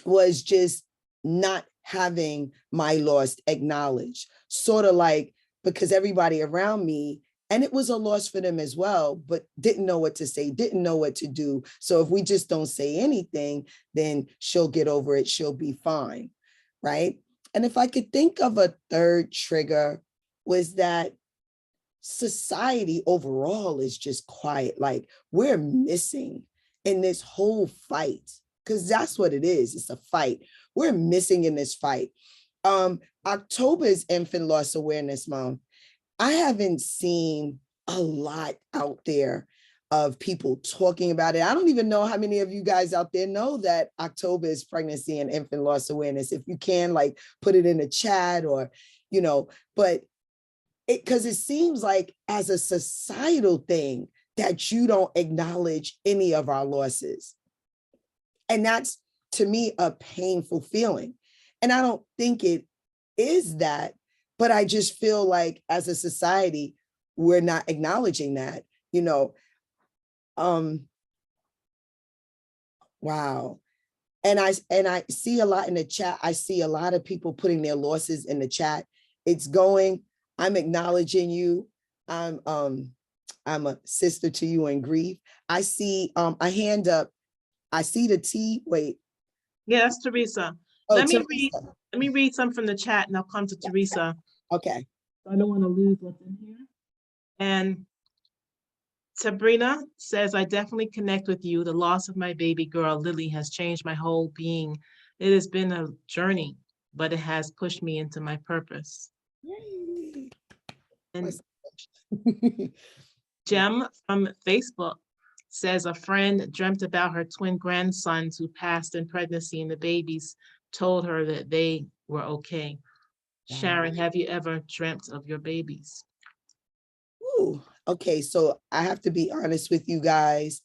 was just not having my loss acknowledged, sort of like, because everybody around me, and it was a loss for them as well, but didn't know what to say, didn't know what to do. So if we just don't say anything, then she'll get over it, she'll be fine, right? And if I could think of a 3rd trigger, was that society overall is just quiet. Like, we're missing in this whole fight, because that's what it is. It's a fight. We're missing in this fight. October is Infant Loss Awareness Month. I haven't seen a lot out there of people talking about it. I don't even know how many of you guys out there know that October is Pregnancy and Infant Loss Awareness. If you can, like, put it in the chat, or, but because it seems like as a societal thing that you don't acknowledge any of our losses. And that's, to me, a painful feeling. And I don't think it is that, but I just feel like as a society, we're not acknowledging that, wow. And I see a lot in the chat. I see a lot of people putting their losses in the chat. It's going, I'm acknowledging you. I'm a sister to you in grief. I see a hand up. I see the T. Wait. Yeah, that's Teresa. Oh, Let Teresa. me read some from the chat and I'll come to Teresa. Okay. I don't want to lose what's in here. And Sabrina says, I definitely connect with you. The loss of my baby girl, Lily, has changed my whole being. It has been a journey, but it has pushed me into my purpose. Yay. And Jem from Facebook says a friend dreamt about her twin grandsons who passed in pregnancy, and the babies told her that they were okay. Wow. Sharon, have you ever dreamt of your babies? Ooh, okay, so I have to be honest with you guys.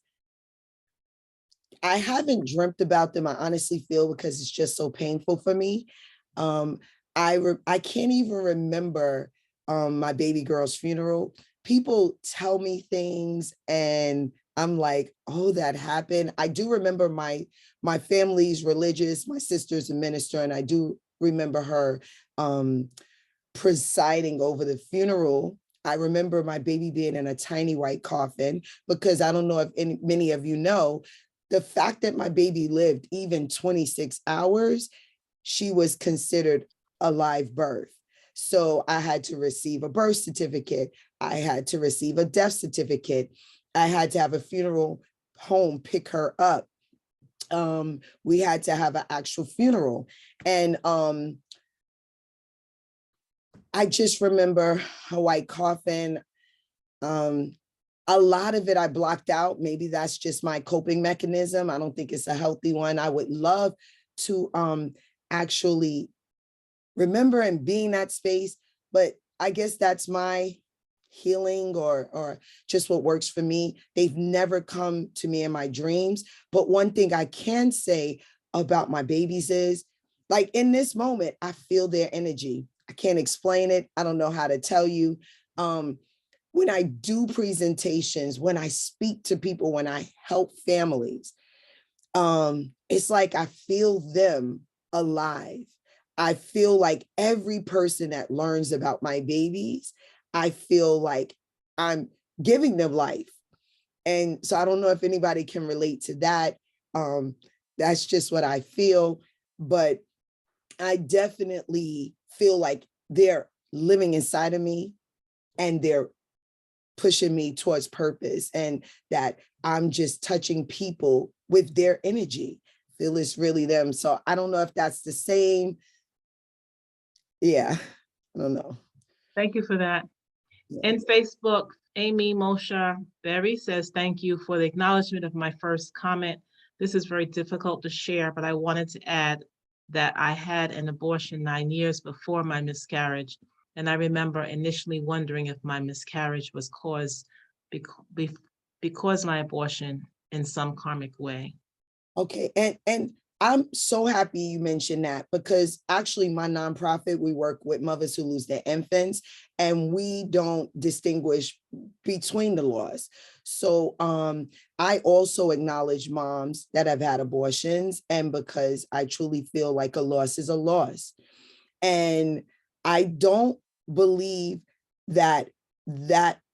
I haven't dreamt about them, I honestly feel, because it's just so painful for me. I can't even remember my baby girl's funeral. People tell me things and I'm like, oh, that happened. I do remember my family's religious, my sister's a minister, and I do remember her presiding over the funeral, I remember my baby being in a tiny white coffin, because I don't know if many of you know, the fact that my baby lived even 26 hours, she was considered a live birth. So I had to receive a birth certificate. I had to receive a death certificate. I had to have a funeral home pick her up. We had to have an actual funeral. And I just remember a white coffin. A lot of it I blocked out. Maybe that's just my coping mechanism. I don't think it's a healthy one. I would love to actually remember and be in that space, but I guess that's my healing or just what works for me. They've never come to me in my dreams. But one thing I can say about my babies is, like, in this moment, I feel their energy. I can't explain it. I don't know how to tell you. When I do presentations, when I speak to people, when I help families, it's like I feel them alive. I feel like every person that learns about my babies, I feel like I'm giving them life. And so I don't know if anybody can relate to that. That's just what I feel. But I definitely feel like they're living inside of me and they're pushing me towards purpose, and that I'm just touching people with their energy. I feel it's really them. So I don't know if that's the same. Yeah, I don't know. Thank you for that. Yeah. In Facebook, Amy Moshe Berry says, thank you for the acknowledgement of my first comment. This is very difficult to share, but I wanted to add that I had an abortion 9 years before my miscarriage. And I remember initially wondering if my miscarriage was caused because my abortion in some karmic way. Okay, and I'm so happy you mentioned that, because actually my nonprofit, we work with mothers who lose their infants, and we don't distinguish between the laws. So I also acknowledge moms that have had abortions, and because I truly feel like a loss is a loss. And I don't believe that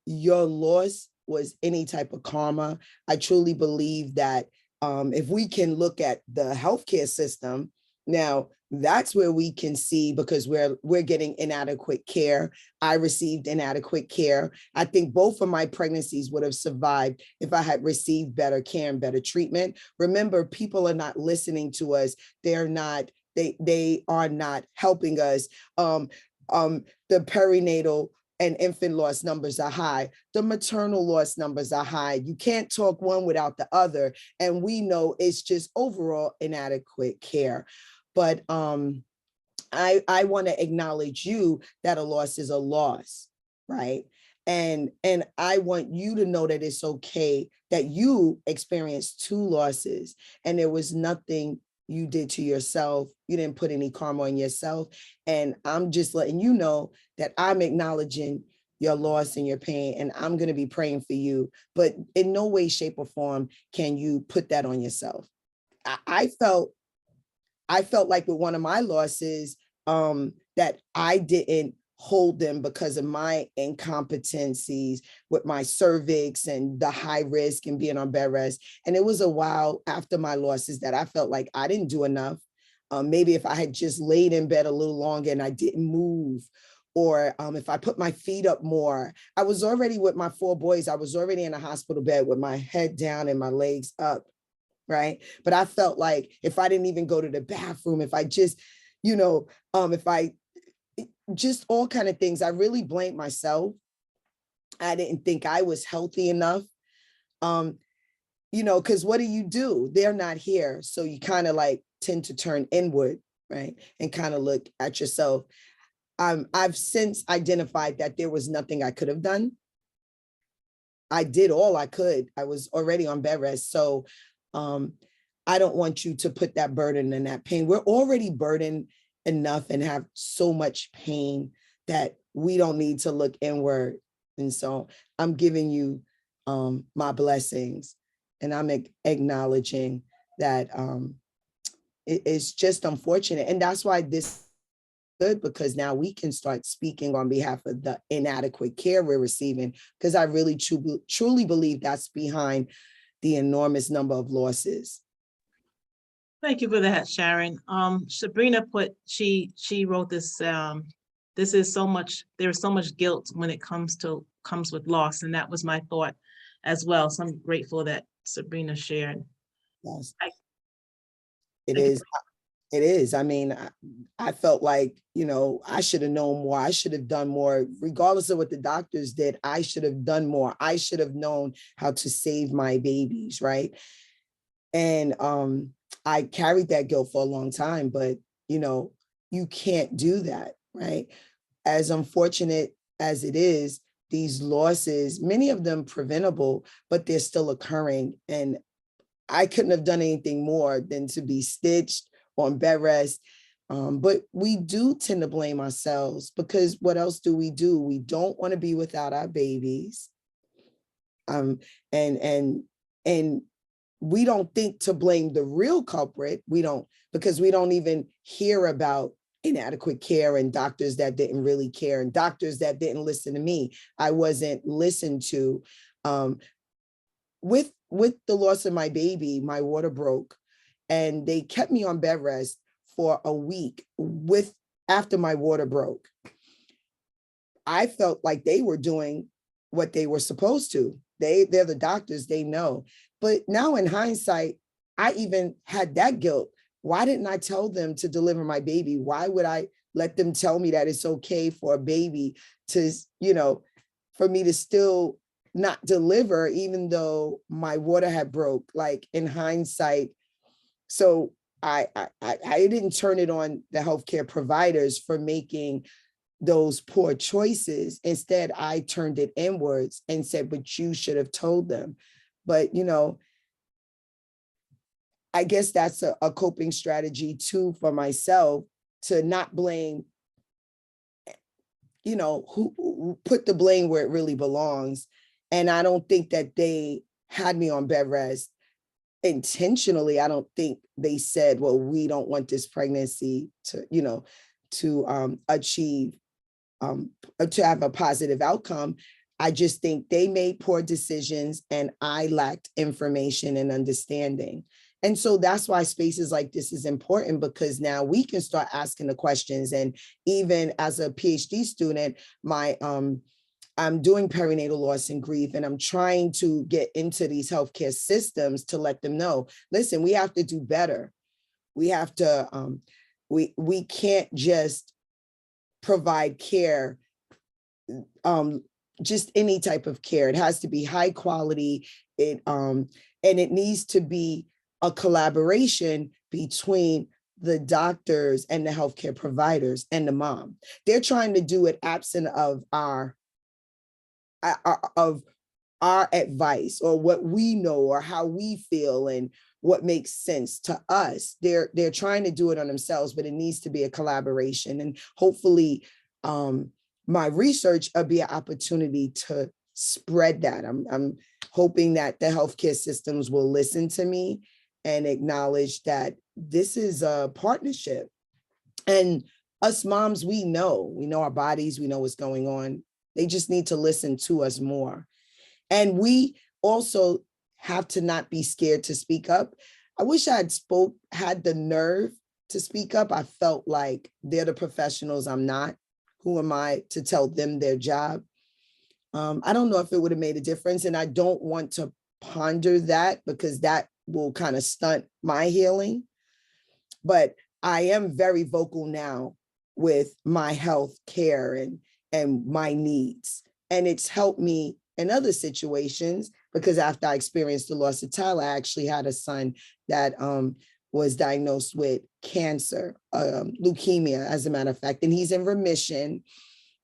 your loss was any type of karma. I truly believe that if we can look at the healthcare system, now that's where we can see, because we're getting inadequate care. I received inadequate care. I think both of my pregnancies would have survived if I had received better care and better treatment. Remember, people are not listening to us. They are not helping us. The perinatal and infant loss numbers are high. The maternal loss numbers are high. You can't talk one without the other. And we know it's just overall inadequate care. But I want to acknowledge you that a loss is a loss, right? And I want you to know that it's okay that you experienced 2 losses and there was nothing you did to yourself. You didn't put any karma on yourself. And I'm just letting you know that I'm acknowledging your loss and your pain, and I'm going to be praying for you. But in no way, shape, or form can you put that on yourself. I felt like with one of my losses, that I didn't hold them because of my incompetencies with my cervix and the high risk and being on bed rest. And it was a while after my losses that I felt like I didn't do enough. Maybe if I had just laid in bed a little longer and I didn't move, or if I put my feet up more. I was already with my 4 boys. I was already in a hospital bed with my head down and my legs up, right? But I felt like if I didn't even go to the bathroom, if I just, if I just all kind of things, I really blamed myself. I didn't think I was healthy enough. Because what do? They're not here. So you kind of like tend to turn inward, right? And kind of look at yourself. I've since identified that there was nothing I could have done. I did all I could. I was already on bed rest. So I don't want you to put that burden and that pain. We're already burdened enough and have so much pain that we don't need to look inward. And so I'm giving you my blessings, and I'm acknowledging that it's just unfortunate. And that's why this good, because now we can start speaking on behalf of the inadequate care we're receiving, because I really truly believe that's behind the enormous number of losses. Thank you for that, Sharon. Sabrina she wrote this, this is so much, there's so much guilt when it comes with loss. And that was my thought as well. So I'm grateful that Sabrina shared. Yes. I- It Thank you. is. It is. I mean, I felt like, I should have known more. I should have done more, regardless of what the doctors did. I should have done more. I should have known how to save my babies, right? And I carried that guilt for a long time, but you can't do that, right? As unfortunate as it is, these losses, many of them preventable, but they're still occurring. And I couldn't have done anything more than to be stitched on bed rest. But we do tend to blame ourselves, because what else do? We don't want to be without our babies. And we don't think to blame the real culprit. We don't, because we don't even hear about inadequate care and doctors that didn't really care and doctors that didn't listen to me. I wasn't listened to. With the loss of my baby, my water broke, and they kept me on bed rest for a week after my water broke. I felt like they were doing what they were supposed to. They're the doctors, they know. But now in hindsight, I even had that guilt. Why didn't I tell them to deliver my baby? Why would I let them tell me that it's okay for a baby to, for me to still not deliver, even though my water had broke? Like, in hindsight. So I didn't turn it on the healthcare providers for making those poor choices. Instead, I turned it inwards and said, but you should have told them. But, I guess that's a coping strategy too for myself, to not blame, who put the blame where it really belongs. And I don't think that they had me on bed rest intentionally. I don't think they said, well, we don't want this pregnancy to, to achieve, to have a positive outcome. I just think they made poor decisions and I lacked information and understanding. And so that's why spaces like this is important, because now we can start asking the questions. And even as a PhD student, I'm doing perinatal loss and grief, and I'm trying to get into these healthcare systems to let them know, listen, we have to do better. We have to, we can't just provide care, just any type of care. It has to be high quality. And it needs to be a collaboration between the doctors and the healthcare providers and the mom. They're trying to do it absent of our advice or what we know or how we feel and what makes sense to us. They're trying to do it on themselves, but it needs to be a collaboration. And hopefully my research will be an opportunity to spread that. I'm hoping that the healthcare systems will listen to me and acknowledge that this is a partnership. And us moms, we know our bodies, we know what's going on. They just need to listen to us more. And we also have to not be scared to speak up. I wish I had the nerve to speak up. I felt like they're the professionals, I'm not. Who am I to tell them their job? I don't know if it would have made a difference. And I don't want to ponder that, because that will kind of stunt my healing. But I am very vocal now with my health care and my needs. And it's helped me in other situations, because after I experienced the loss of Tyler, I actually had a son that was diagnosed with cancer, leukemia, as a matter of fact, and he's in remission.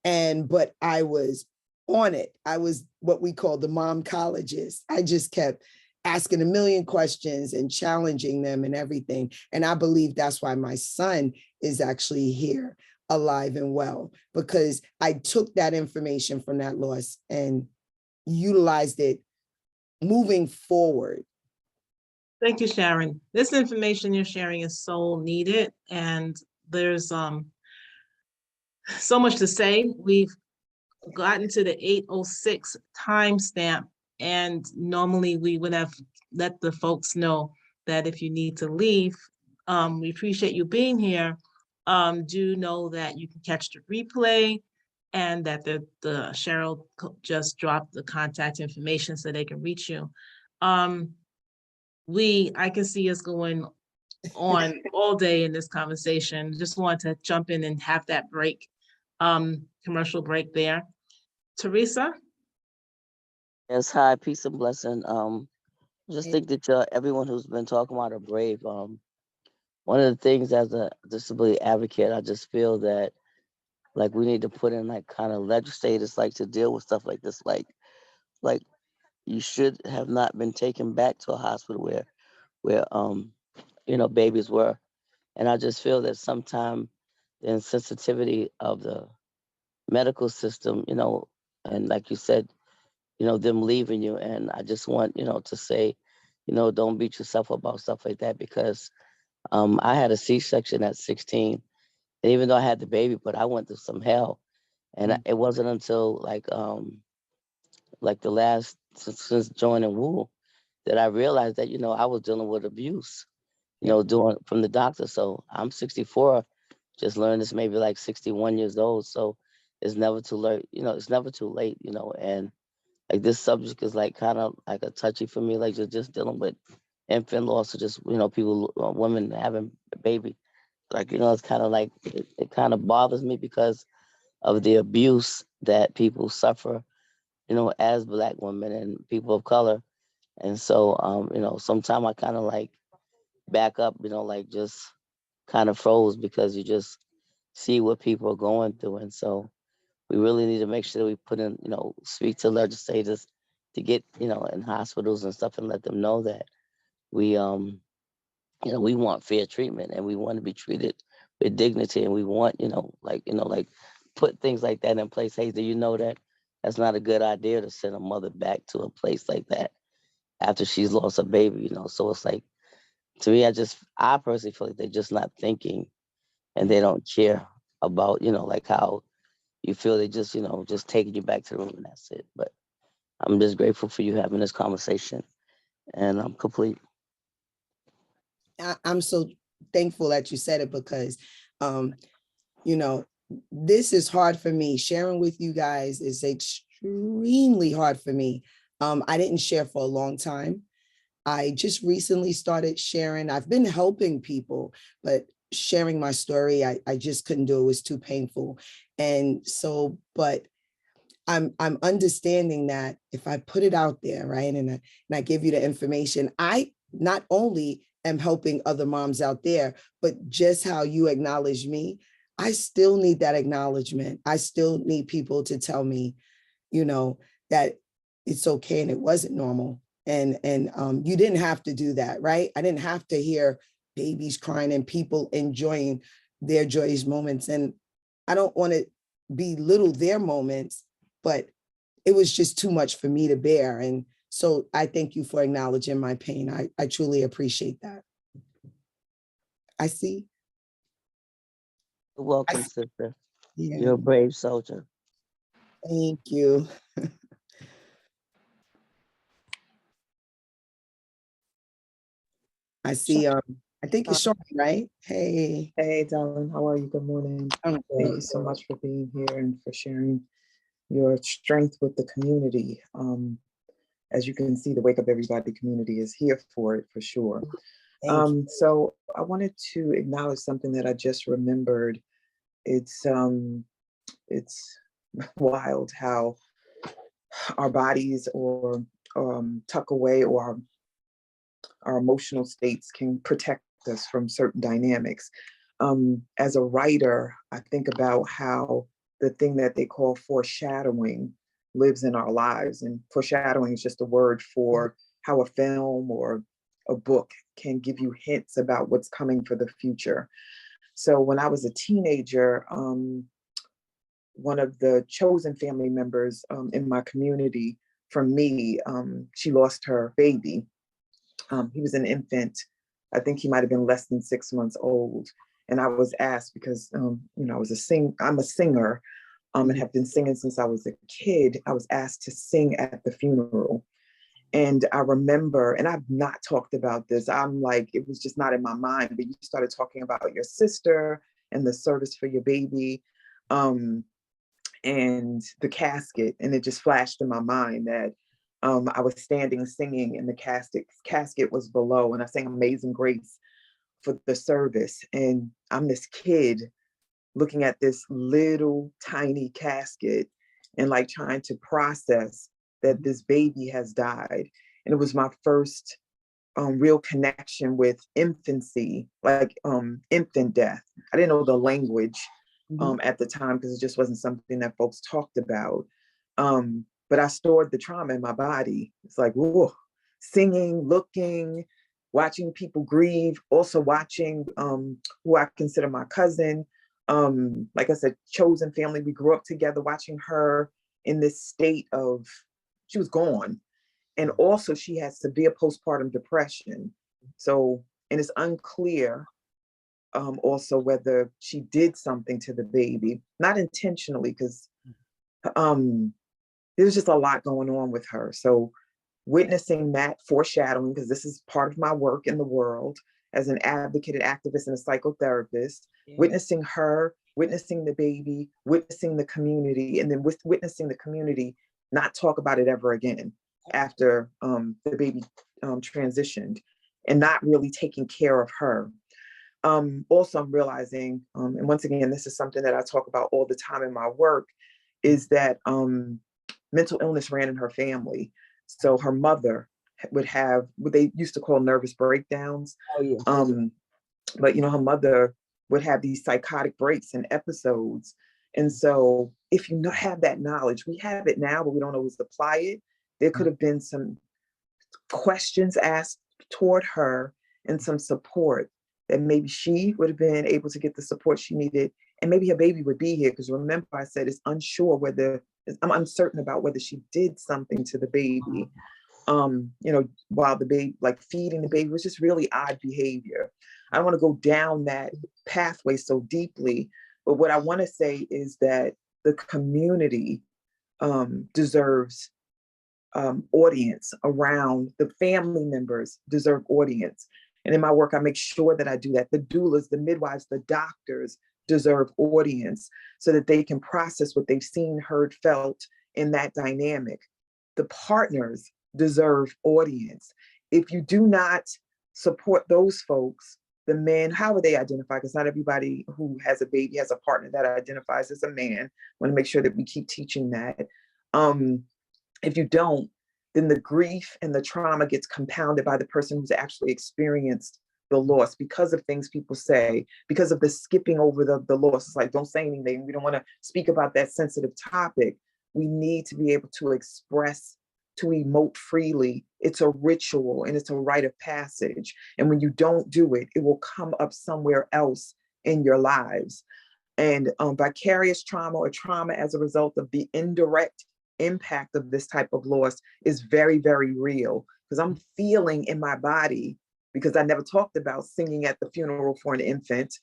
But I was on it. I was what we call the momcologist. I just kept asking a million questions and challenging them and everything. And I believe that's why my son is actually here, alive and well, because I took that information from that loss and utilized it moving forward. Thank you, Sharon. This information you're sharing is so needed. And there's so much to say. We've gotten to the 8:06 timestamp, and normally we would have let the folks know that if you need to leave, we appreciate you being here. Do know that you can catch the replay, and that the Cheryl just dropped the contact information so they can reach you. I can see us going on all day in this conversation. Just want to jump in and have that break, commercial break there. Teresa? Yes, hi, peace and blessing. Just think that everyone who's been talking about are brave. One of the things as a disability advocate, I just feel that like we need to put in like kind of legislators like to deal with stuff like this. Like you should have not been taken back to a hospital where babies were. And I just feel that sometimes the insensitivity of the medical system, and like you said, them leaving you. And I just want, to say, don't beat yourself up about stuff like that because I had a C-section at 16. And even though I had the baby, but I went through some hell. And it wasn't until like the last, since joining WU, that I realized that, I was dealing with abuse, doing from the doctor. So I'm 64, just learned this maybe like 61 years old. So it's never too late, it's never too late, and like this subject is like kind of like a touchy for me, like just dealing with infant loss or just, people, women having a baby. Like, it's kind of like, it kind of bothers me because of the abuse that people suffer, as Black women and people of color. And so, sometimes I kind of like back up, like just kind of froze because you just see what people are going through. And so we really need to make sure that we put in, speak to legislators to get, in hospitals and stuff and let them know that we, we want fair treatment and we want to be treated with dignity and we want, like put things like that in place. Hey, do you know that that's not a good idea to send a mother back to a place like that after she's lost a baby, So it's like, to me, I personally feel like they're just not thinking and they don't care about, like how you feel they just, just taking you back to the room and that's it. But I'm just grateful for you having this conversation and I'm complete. I'm so thankful that you said it because, this is hard for me. Sharing with you guys is extremely hard for me. I didn't share for a long time. I just recently started sharing. I've been helping people, but sharing my story, I just couldn't do it. It was too painful. And so, but I'm understanding that if I put it out there, right, and I give you the information, I not only am helping other moms out there, but just how you acknowledge me, I still need that acknowledgement. I still need people to tell me, that it's okay and it wasn't normal. And you didn't have to do that, right? I didn't have to hear babies crying and people enjoying their joyous moments. And I don't want to belittle their moments, but it was just too much for me to bear. And so I thank you for acknowledging my pain. I truly appreciate that. I see. You're welcome, sister. Yeah. You're a brave soldier. Thank you. I see. I think it's Sharon, right? Hey. Hey, darling. How are you? Good morning. I'm Thank you so much for being here and for sharing your strength with the community. As you can see, the Wake Up Everybody community is here for it, for sure. So I wanted to acknowledge something that I just remembered. It's wild how our bodies or tuck away or our emotional states can protect us from certain dynamics. As a writer, I think about how the thing that they call foreshadowing lives in our lives. And foreshadowing is just a word for how a film or a book can give you hints about what's coming for the future. So when I was a teenager, one of the chosen family members in my community, from me, she lost her baby. He was an infant. I think he might have been less than 6 months old. And I was asked because, I'm a singer, and have been singing since I was a kid. I was asked to sing at the funeral. And I remember, and I've not talked about this, I'm like, it was just not in my mind, but you started talking about your sister and the service for your baby, and the casket. And it just flashed in my mind that I was standing singing and the casket was below, and I sang Amazing Grace for the service. And I'm this kid looking at this little tiny casket and like trying to process that this baby has died. And it was my first real connection with infancy, like infant death. I didn't know the language at the time because it just wasn't something that folks talked about. But I stored the trauma in my body. It's like, whoa, singing, looking, watching people grieve, also watching who I consider my cousin. Like I said, chosen family. We grew up together, watching her in this state of, she was gone. And also she had severe postpartum depression. So, and it's unclear also whether she did something to the baby, not intentionally, because there's just a lot going on with her. So witnessing that foreshadowing, because this is part of my work in the world as an advocate, an activist, and a psychotherapist, witnessing her, witnessing the baby, witnessing the community, and then witnessing the community not talk about it ever again after the baby transitioned, and not really taking care of her. Also, I'm realizing, and once again, this is something that I talk about all the time in my work, is that mental illness ran in her family. So her mother would have what they used to call nervous breakdowns. Oh, yeah. But her mother would have these psychotic breaks and episodes. And so if you have that knowledge, we have it now, but we don't always apply it. There could have been some questions asked toward her and some support that maybe she would have been able to get the support she needed, and maybe her baby would be here. Because remember, I said it's unsure whether, I'm uncertain about whether she did something to the baby. While the baby, like feeding the baby, was just really odd behavior. I don't want to go down that pathway so deeply, but what I want to say is that the community deserves audience around, the family members deserve audience. And in my work, I make sure that I do that. The doulas, the midwives, the doctors deserve audience so that they can process what they've seen, heard, felt in that dynamic. The partners deserve audience. If you do not support those folks, the men, how would they identify? Because not everybody who has a baby has a partner that identifies as a man. I want to make sure that we keep teaching that. If you don't, then the grief and the trauma gets compounded by the person who's actually experienced the loss because of things people say, because of the skipping over the loss. It's like, don't say anything. We don't want to speak about that sensitive topic. We need to be able to express, to emote freely. It's a ritual and it's a rite of passage. And when you don't do it, it will come up somewhere else in your lives. And vicarious trauma or trauma as a result of the indirect impact of this type of loss is very, very real, because I'm feeling in my body, because I never talked about singing at the funeral for an infant,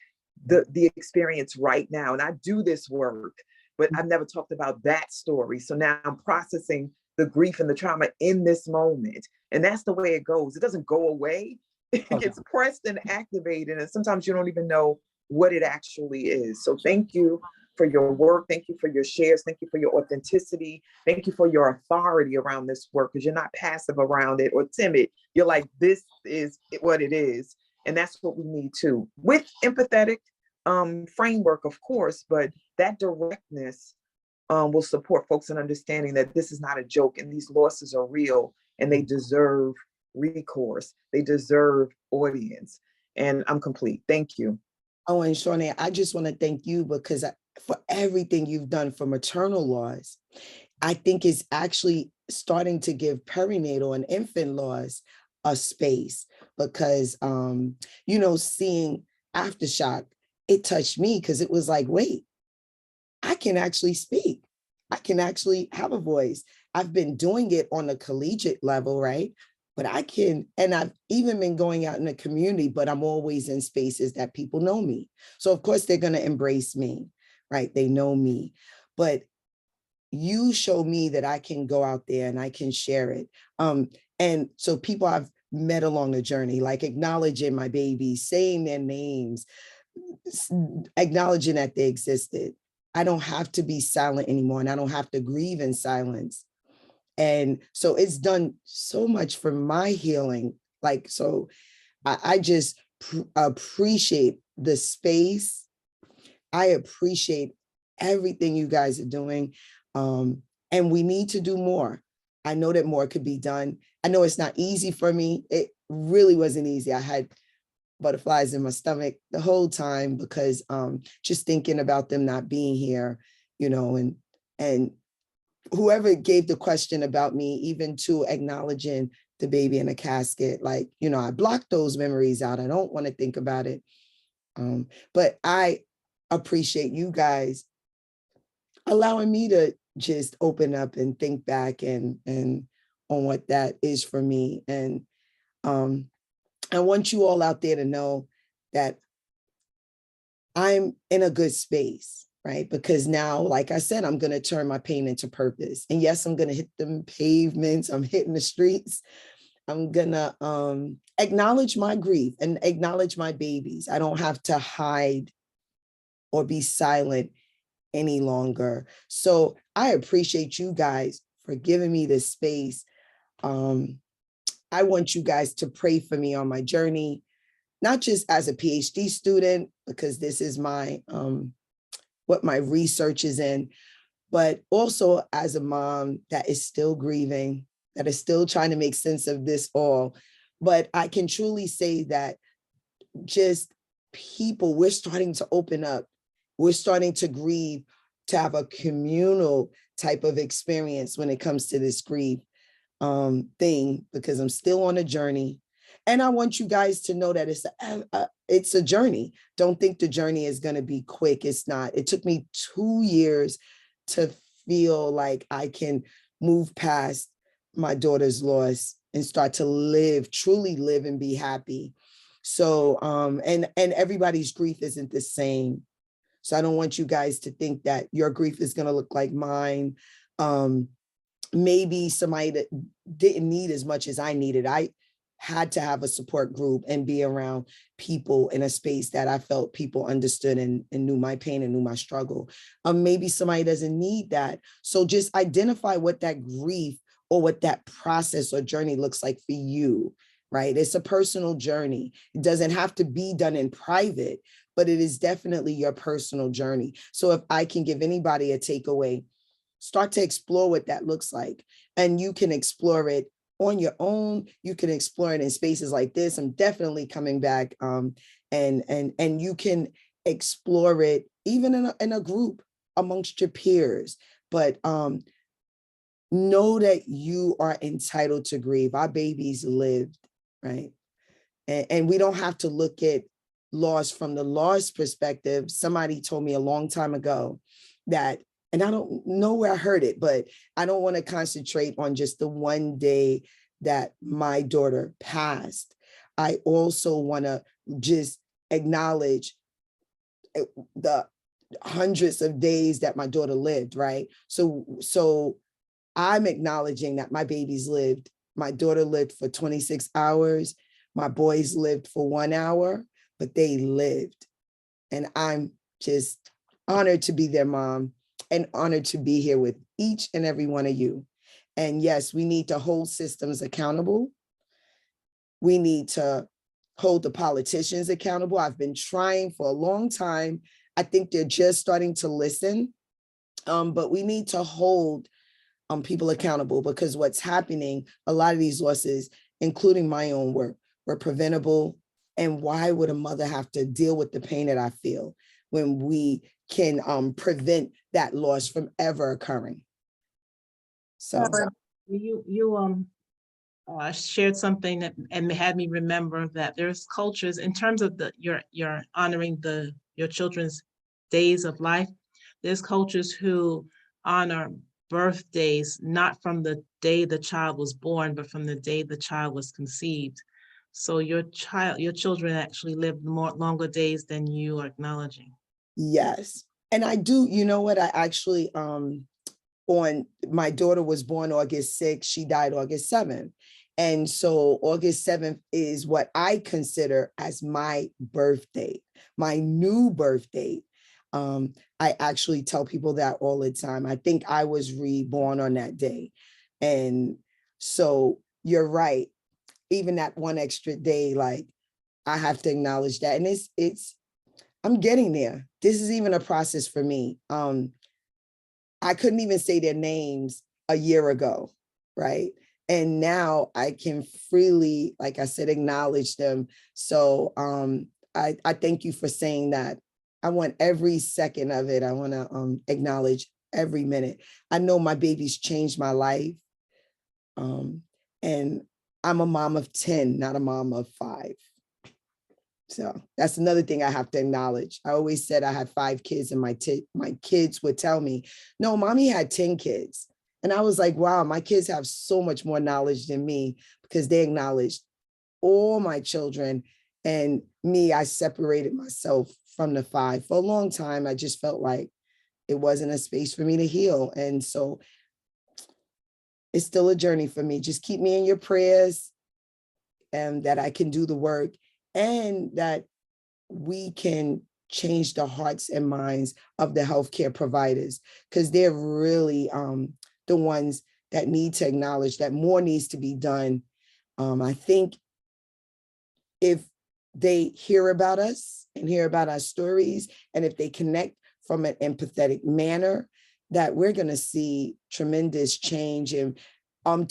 the experience right now. And I do this work, but I've never talked about that story. So now I'm processing the grief and the trauma in this moment. And that's the way it goes. It doesn't go away. It gets pressed and activated. And sometimes you don't even know what it actually is. So thank you for your work. Thank you for your shares. Thank you for your authenticity. Thank you for your authority around this work, because you're not passive around it or timid. You're like, this is what it is. And that's what we need too, with empathetic framework, of course, but that directness will support folks in understanding that this is not a joke and these losses are real and they deserve recourse. They deserve audience. And I'm complete. Thank you. Oh, and Shawnee, I just want to thank you because for everything you've done for maternal laws. I think it's actually starting to give perinatal and infant laws a space, because, seeing Aftershock, it touched me because it was like, wait, I can actually speak. I can actually have a voice. I've been doing it on a collegiate level, right? but I can, and I've even been going out in the community, but I'm always in spaces that people know me. So of course they're going to embrace me, right? They know me, but you show me that I can go out there and I can share it. And so people I've met along the journey, like acknowledging my babies, saying their names, acknowledging that they existed. I don't have to be silent anymore, and I don't have to grieve in silence. And so it's done so much for my healing. Like, so I just appreciate the space. I appreciate everything you guys are doing. And we need to do more. I know that more could be done. I know it's not easy for me. It really wasn't easy. I had butterflies in my stomach the whole time because just thinking about them not being here, you know, and whoever gave the question about me, even to acknowledging the baby in a casket, like, you know, I blocked those memories out. I don't want to think about it. But I appreciate you guys allowing me to just open up and think back and on what that is for me. And I want you all out there to know that I'm in a good space, right? Because now, like I said, I'm going to turn my pain into purpose. And yes, I'm going to hit them pavements. I'm hitting the streets. I'm going to acknowledge my grief and acknowledge my babies. I don't have to hide or be silent any longer. So I appreciate you guys for giving me this space. I want you guys to pray for me on my journey, not just as a PhD student, because this is my what my research is in, but also as a mom that is still grieving, that is still trying to make sense of this all. But I can truly say that just people, we're starting to open up. We're starting to grieve, to have a communal type of experience when it comes to this grief thing, because I'm still on a journey. And I want you guys to know that it's a journey. Don't think the journey is going to be quick. It's not. It took me 2 years to feel like I can move past my daughter's loss and start to live, truly live and be happy. So, and everybody's grief isn't the same. So I don't want you guys to think that your grief is going to look like mine. Maybe somebody that didn't need as much as I needed. I had to have a support group and be around people in a space that I felt people understood and knew my pain and knew my struggle. Maybe somebody doesn't need that. So just identify what that grief or what that process or journey looks like for you, right? It's a personal journey. It doesn't have to be done in private, but it is definitely your personal journey. So if I can give anybody a takeaway, start to explore what that looks like. And you can explore it on your own. You can explore it in spaces like this. I'm definitely coming back. And you can explore it even in a group amongst your peers. But know that you are entitled to grieve. Our babies lived, right? And we don't have to look at loss from the loss perspective. Somebody told me a long time ago that, and I don't know where I heard it, but I don't want to concentrate on just the one day that my daughter passed. I also want to just acknowledge the hundreds of days that my daughter lived, right? So I'm acknowledging that my babies lived. My daughter lived for 26 hours. My boys lived for 1 hour, but they lived. And I'm just honored to be their mom and honored to be here with each and every one of you. And yes, we need to hold systems accountable. We need to hold the politicians accountable. I've been trying for a long time. I think they're just starting to listen, but we need to hold people accountable, because what's happening, a lot of these losses, including my own work, were preventable. And why would a mother have to deal with the pain that I feel when we can prevent that loss from ever occurring? So You shared something that and had me remember that there's cultures in terms of you're honoring your children's days of life. There's cultures who honor birthdays, not from the day the child was born, but from the day the child was conceived. So your children actually lived more longer days than you are acknowledging. Yes. And I do, you know what, I actually, my daughter was born August 6th, she died August 7th. And so August 7th is what I consider as my birthday, my new birthday. I actually tell people that all the time. I think I was reborn on that day. And so you're right. Even that one extra day, like I have to acknowledge that. And I'm getting there. This is even a process for me. I couldn't even say their names a year ago, right? And now I can freely, like I said, acknowledge them. So I thank you for saying that. I want every second of it. I want to acknowledge every minute. I know my babies changed my life. And I'm a mom of 10, not a mom of 5. So that's another thing I have to acknowledge. I always said I had 5 kids, and my kids would tell me, no, mommy had 10 kids. And I was like, wow, my kids have so much more knowledge than me, because they acknowledged all my children. And me, I separated myself from the 5. For a long time, I just felt like it wasn't a space for me to heal. And so it's still a journey for me. Just keep me in your prayers, and that I can do the work, and that we can change the hearts and minds of the healthcare providers, because they're really the ones that need to acknowledge that more needs to be done. I think if they hear about us and hear about our stories, and if they connect from an empathetic manner, that we're going to see tremendous change. And 1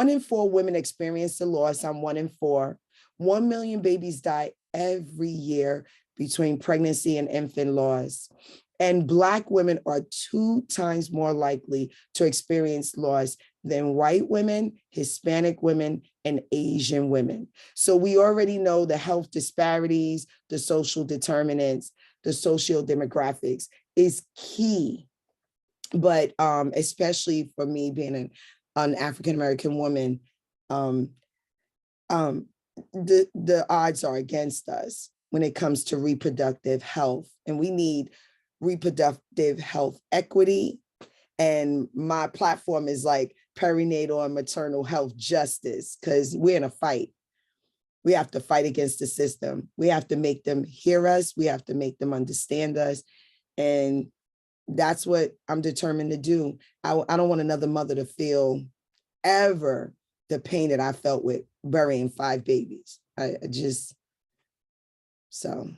in 4 women experience the loss. I'm 1 in 4. 1 million babies die every year between pregnancy and infant loss. And Black women are 2 times more likely to experience loss than white women, Hispanic women, and Asian women. So we already know the health disparities, the social determinants, the social demographics is key. But especially for me being an African-American woman, the odds are against us when it comes to reproductive health. And we need reproductive health equity. And my platform is like perinatal and maternal health justice, because we're in a fight. We have to fight against the system. We have to make them hear us. We have to make them understand us. And that's what I'm determined to do. I don't want another mother to feel ever the pain that I felt with burying 5 babies. So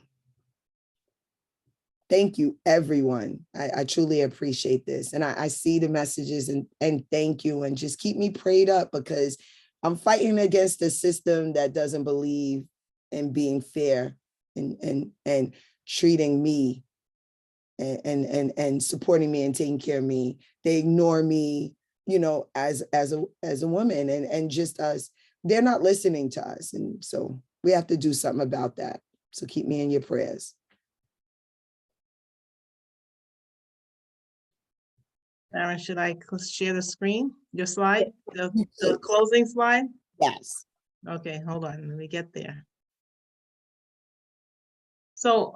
thank you, everyone. I truly appreciate this. And I see the messages, and thank you. And just keep me prayed up, because I'm fighting against a system that doesn't believe in being fair and treating me and supporting me and taking care of me. They ignore me, as a woman, and just us. They're not listening to us. And so we have to do something about that. So keep me in your prayers. Sharon, should I share the screen, your slide, the closing slide? Yes. Okay, hold on, let me get there. So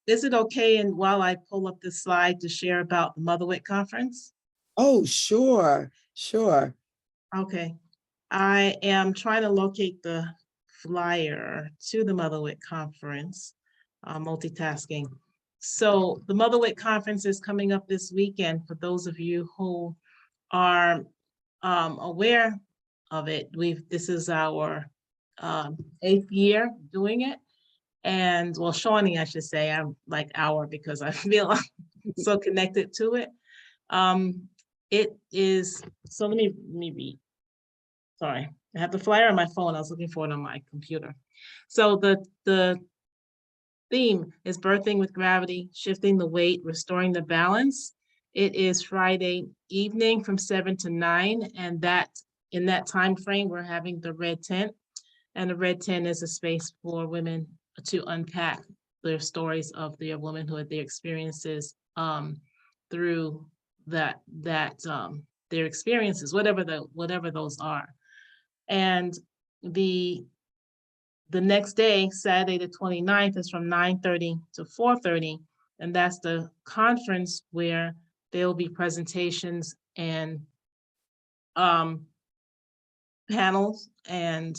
is it okay, and while I pull up this slide, to share about the Motherwick Conference? Oh, sure. Okay, I am trying to locate the flyer to the Motherwick Conference, multitasking. So the Motherwick Conference is coming up this weekend. For those of you who are aware of it, this is our 8th year doing it. And well, Shawnee, I should say, I'm like our, because I feel so connected to it. It is, so let me read. Sorry, I have the flyer on my phone. I was looking for it on my computer. So the theme is birthing with gravity, shifting the weight, restoring the balance. It is Friday evening from 7 to 9, and in that time frame, we're having the red tent. And the red tent is a space for women to unpack their stories of their womanhood, their experiences through that their experiences, whatever those are. And the next day, Saturday the 29th, is from 9:30 to 4:30, and that's the conference where there will be presentations and panels and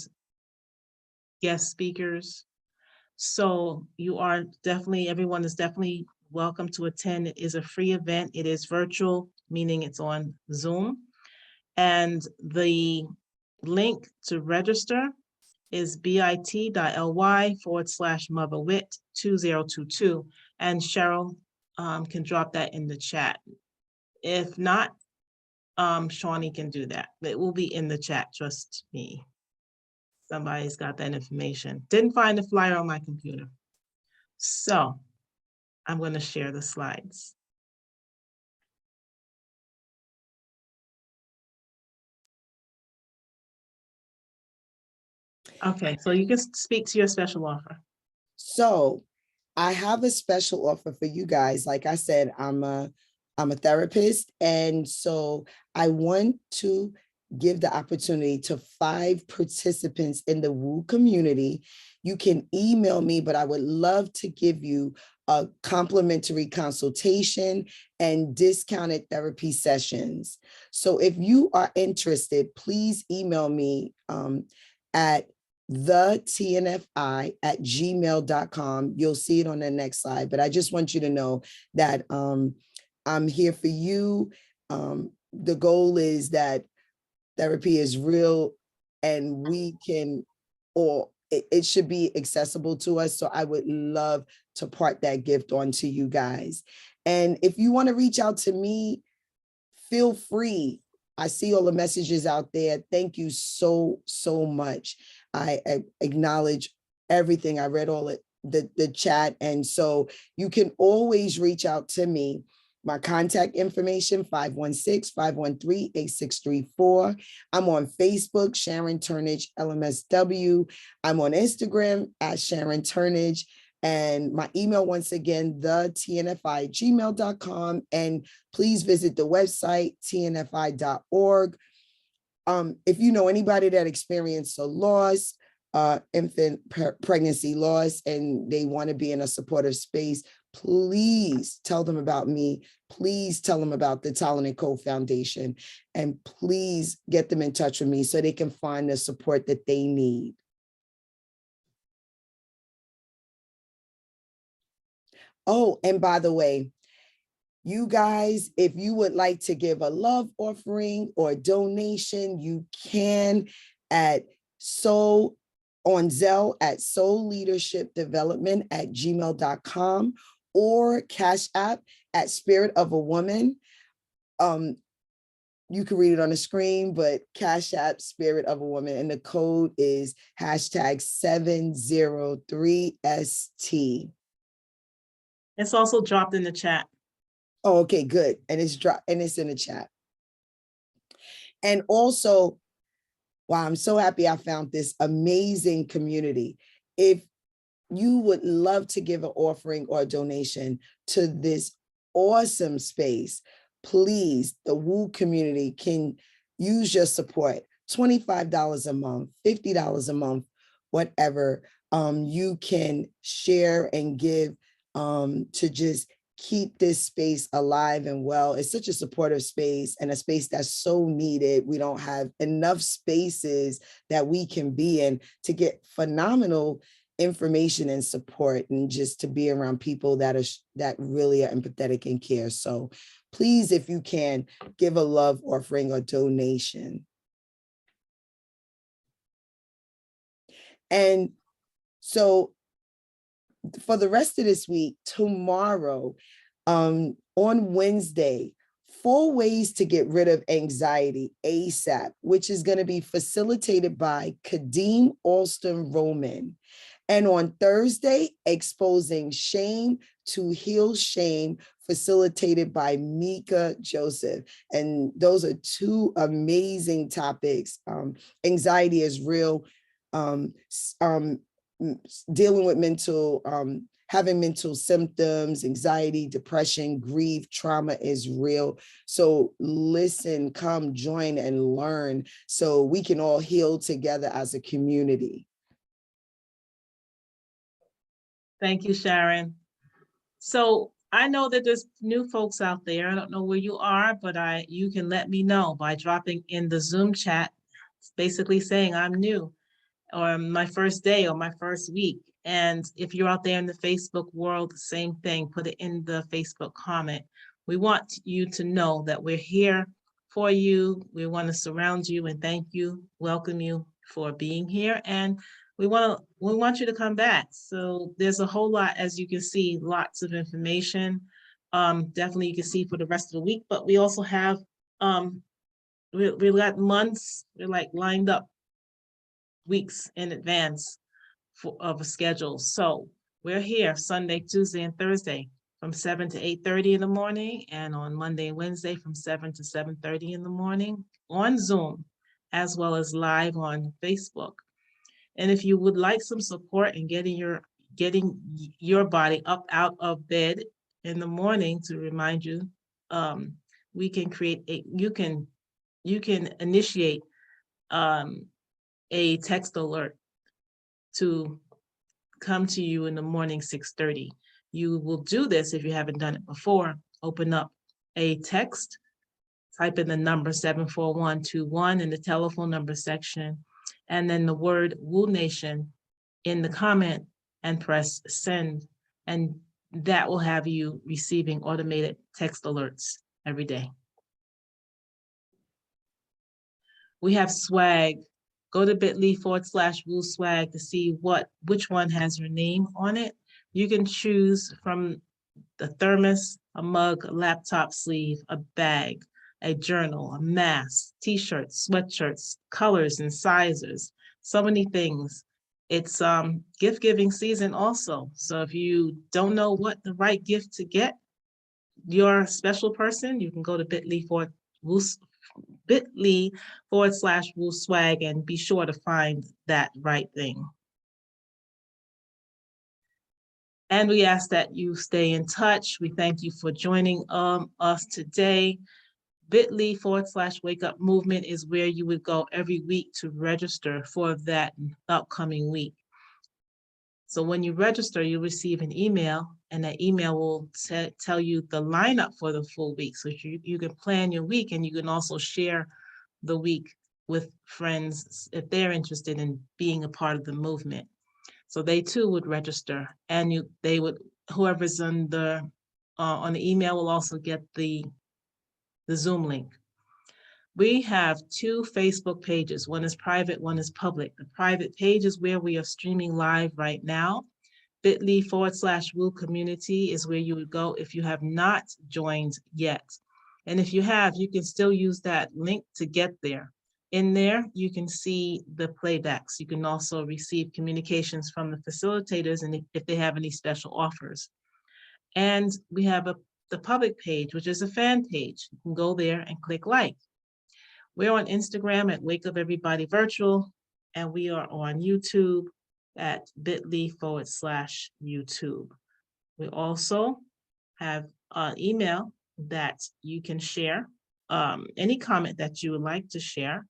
guest speakers. So everyone is definitely welcome to attend. It is a free event. It is virtual, meaning it's on Zoom. And the link to register is bit.ly/motherwit2022. And Cheryl can drop that in the chat. If not, Shawnee can do that. It will be in the chat, trust me. Somebody's got that information. Didn't find the flyer on my computer. So I'm going to share the slides. Okay, so you can speak to your special offer. So I have a special offer for you guys. Like I said, I'm a therapist. And so I want to give the opportunity to 5 participants in the WOO community. You can email me, but I would love to give you a complimentary consultation and discounted therapy sessions. So if you are interested, please email me at thetnfi@gmail.com. You'll see it on the next slide, but I just want you to know that I'm here for you. The goal is that therapy is real and we can, or it should be accessible to us. So I would love to part that gift on to you guys. And if you want to reach out to me, feel free. I see all the messages out there. Thank you so much. I acknowledge everything. I read all the chat. And so you can always reach out to me. My contact information, 516-513-8634. I'm on Facebook, Sharon Turnage, LMSW. I'm on Instagram at Sharon Turnage. And my email, once again, thetnfi@gmail.com. And please visit the website, tnfi.org. If you know anybody that experienced a loss, infant pregnancy loss, and they want to be in a supportive space, please tell them about me. Please tell them about the Talent & Co Foundation, and please get them in touch with me so they can find the support that they need. Oh, and by the way, you guys, if you would like to give a love offering or a donation, you can on Zelle at soulleadershipdevelopment@gmail.com or Cash App at Spirit of a Woman. You can read it on the screen, but Cash App Spirit of a Woman, and the code is #703ST. It's also dropped in the chat. Oh, okay, good. And it's in the chat. And also, wow, I'm so happy I found this amazing community. If you would love to give an offering or a donation to this awesome space, please, the WOO community can use your support. $25 a month, $50 a month, whatever. You can share and give to just keep this space alive and well. It's such a supportive space and a space that's so needed. We don't have enough spaces that we can be in to get phenomenal information and support, and just to be around people that really are empathetic and care. So please, if you can, give a love offering or donation. And so for the rest of this week, tomorrow, on Wednesday, 4 ways to get rid of anxiety ASAP, which is going to be facilitated by Kadeem Alston Roman. And on Thursday, exposing shame to heal shame, facilitated by Mika Joseph. And those are 2 amazing topics. Anxiety is real. Dealing with mental having mental symptoms, anxiety, depression, grief, trauma is real. So listen, come join and learn so we can all heal together as a community. Thank you, Sharon. So I know that there's new folks out there. I don't know where you are, but you can let me know by dropping in the Zoom chat, basically saying I'm new, or my first day, or my first week. And if you're out there in the Facebook world, the same thing, put it in the Facebook comment. We want you to know that we're here for you. We want to surround you and thank you, welcome you for being here. And we want you to come back. So there's a whole lot, as you can see, lots of information. Definitely you can see for the rest of the week, but we also have, we got months, we're like lined up weeks in advance of a schedule. So we're here Sunday, Tuesday, and Thursday from 7 to 8:30 in the morning, and on Monday and Wednesday from 7 to 7:30 in the morning on Zoom, as well as live on Facebook. And if you would like some support in getting your body up out of bed in the morning, to remind you, we can create you can initiate a text alert to come to you in the morning, 6:30. You will do this if you haven't done it before. Open up a text, type in the number 74121 in the telephone number section, and then the word Woo Nation in the comment, and press send. And that will have you receiving automated text alerts every day. We have swag. Go to bit.ly/Woo Swag to see which one has your name on it. You can choose from the thermos, a mug, a laptop sleeve, a bag, a journal, a mask, t-shirts, sweatshirts, colors and sizes, so many things. It's gift giving season also. So if you don't know what the right gift to get your special person, you can go to bit.ly/Woo Swag and be sure to find that right thing. And we ask that you stay in touch. We thank you for joining us today. bit.ly/Wake Up Movement is where you would go every week to register for that upcoming week. So when you register, you'll receive an email, and that email will tell you the lineup for the full week. So you can plan your week, and you can also share the week with friends if they're interested in being a part of the movement. So they too would register, and whoever's on the email will also get the Zoom link. We have two Facebook pages. One is private, one is public. The private page is where we are streaming live right now. bit.ly/Woo Community is where you would go if you have not joined yet. And if you have, you can still use that link to get there. In there, you can see the playbacks. You can also receive communications from the facilitators and if they have any special offers. And we have the public page, which is a fan page. You can go there and click like. We're on Instagram at Wake Up Everybody Virtual, and we are on YouTube at bit.ly/YouTube. We also have an email that you can share any comment that you would like to share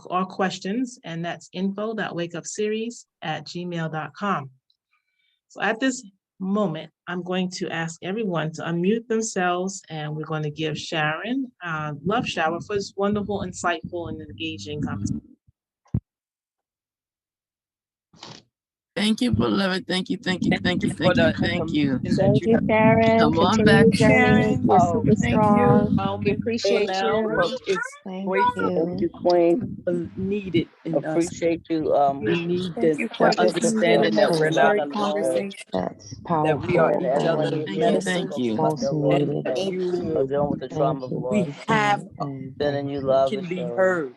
or questions, and that's info.wakeupseries@gmail.com. So at this moment, I'm going to ask everyone to unmute themselves, and we're going to give Sharon love shower for this wonderful, insightful, and engaging conversation. Thank you, beloved. Thank you, thank you, thank you, thank you, thank you. Thank you, Sharon. Come on back. Continue journey. You're super Thank you. strong. We appreciate you. It's Thank grateful, Thank you. you, Queen. needed in us. Appreciate you. We need Thank this you for this understanding that we're not Definitely. great alone, conversation. That's that we are powerful And each everyone other's and needs Thank you, medicine. medicine. thank Go pick you. up most their water needed. and are You, dealing with the Thank trauma of you. we loss. Thank have, you. And Sending thank you we you. love can and be Sharon. heard.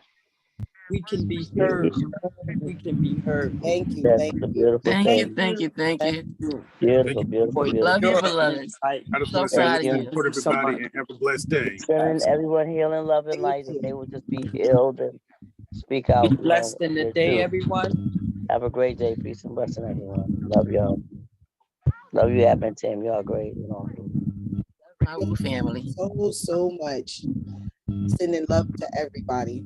We can be Thank heard. you. We can be heard. Thank you. That's Thank a you. beautiful Thank you, thing. thank you, thank Thank you. you Thank Beautiful, you. beautiful, for Love beautiful. you, your beloved. insight. I just So want to say Thank proud let's of you. you. support Thank you so everybody much. and have a blessed day. Sending everyone healing, love, and Thank light that you. they will just be healed and speak Be out, blessed in the their day, truth. everyone. Have a great day. Peace and blessing, everyone. Love y'all. Love you, Abby and Tim. Y'all great. You know. My whole family. So much. Sending love to everybody.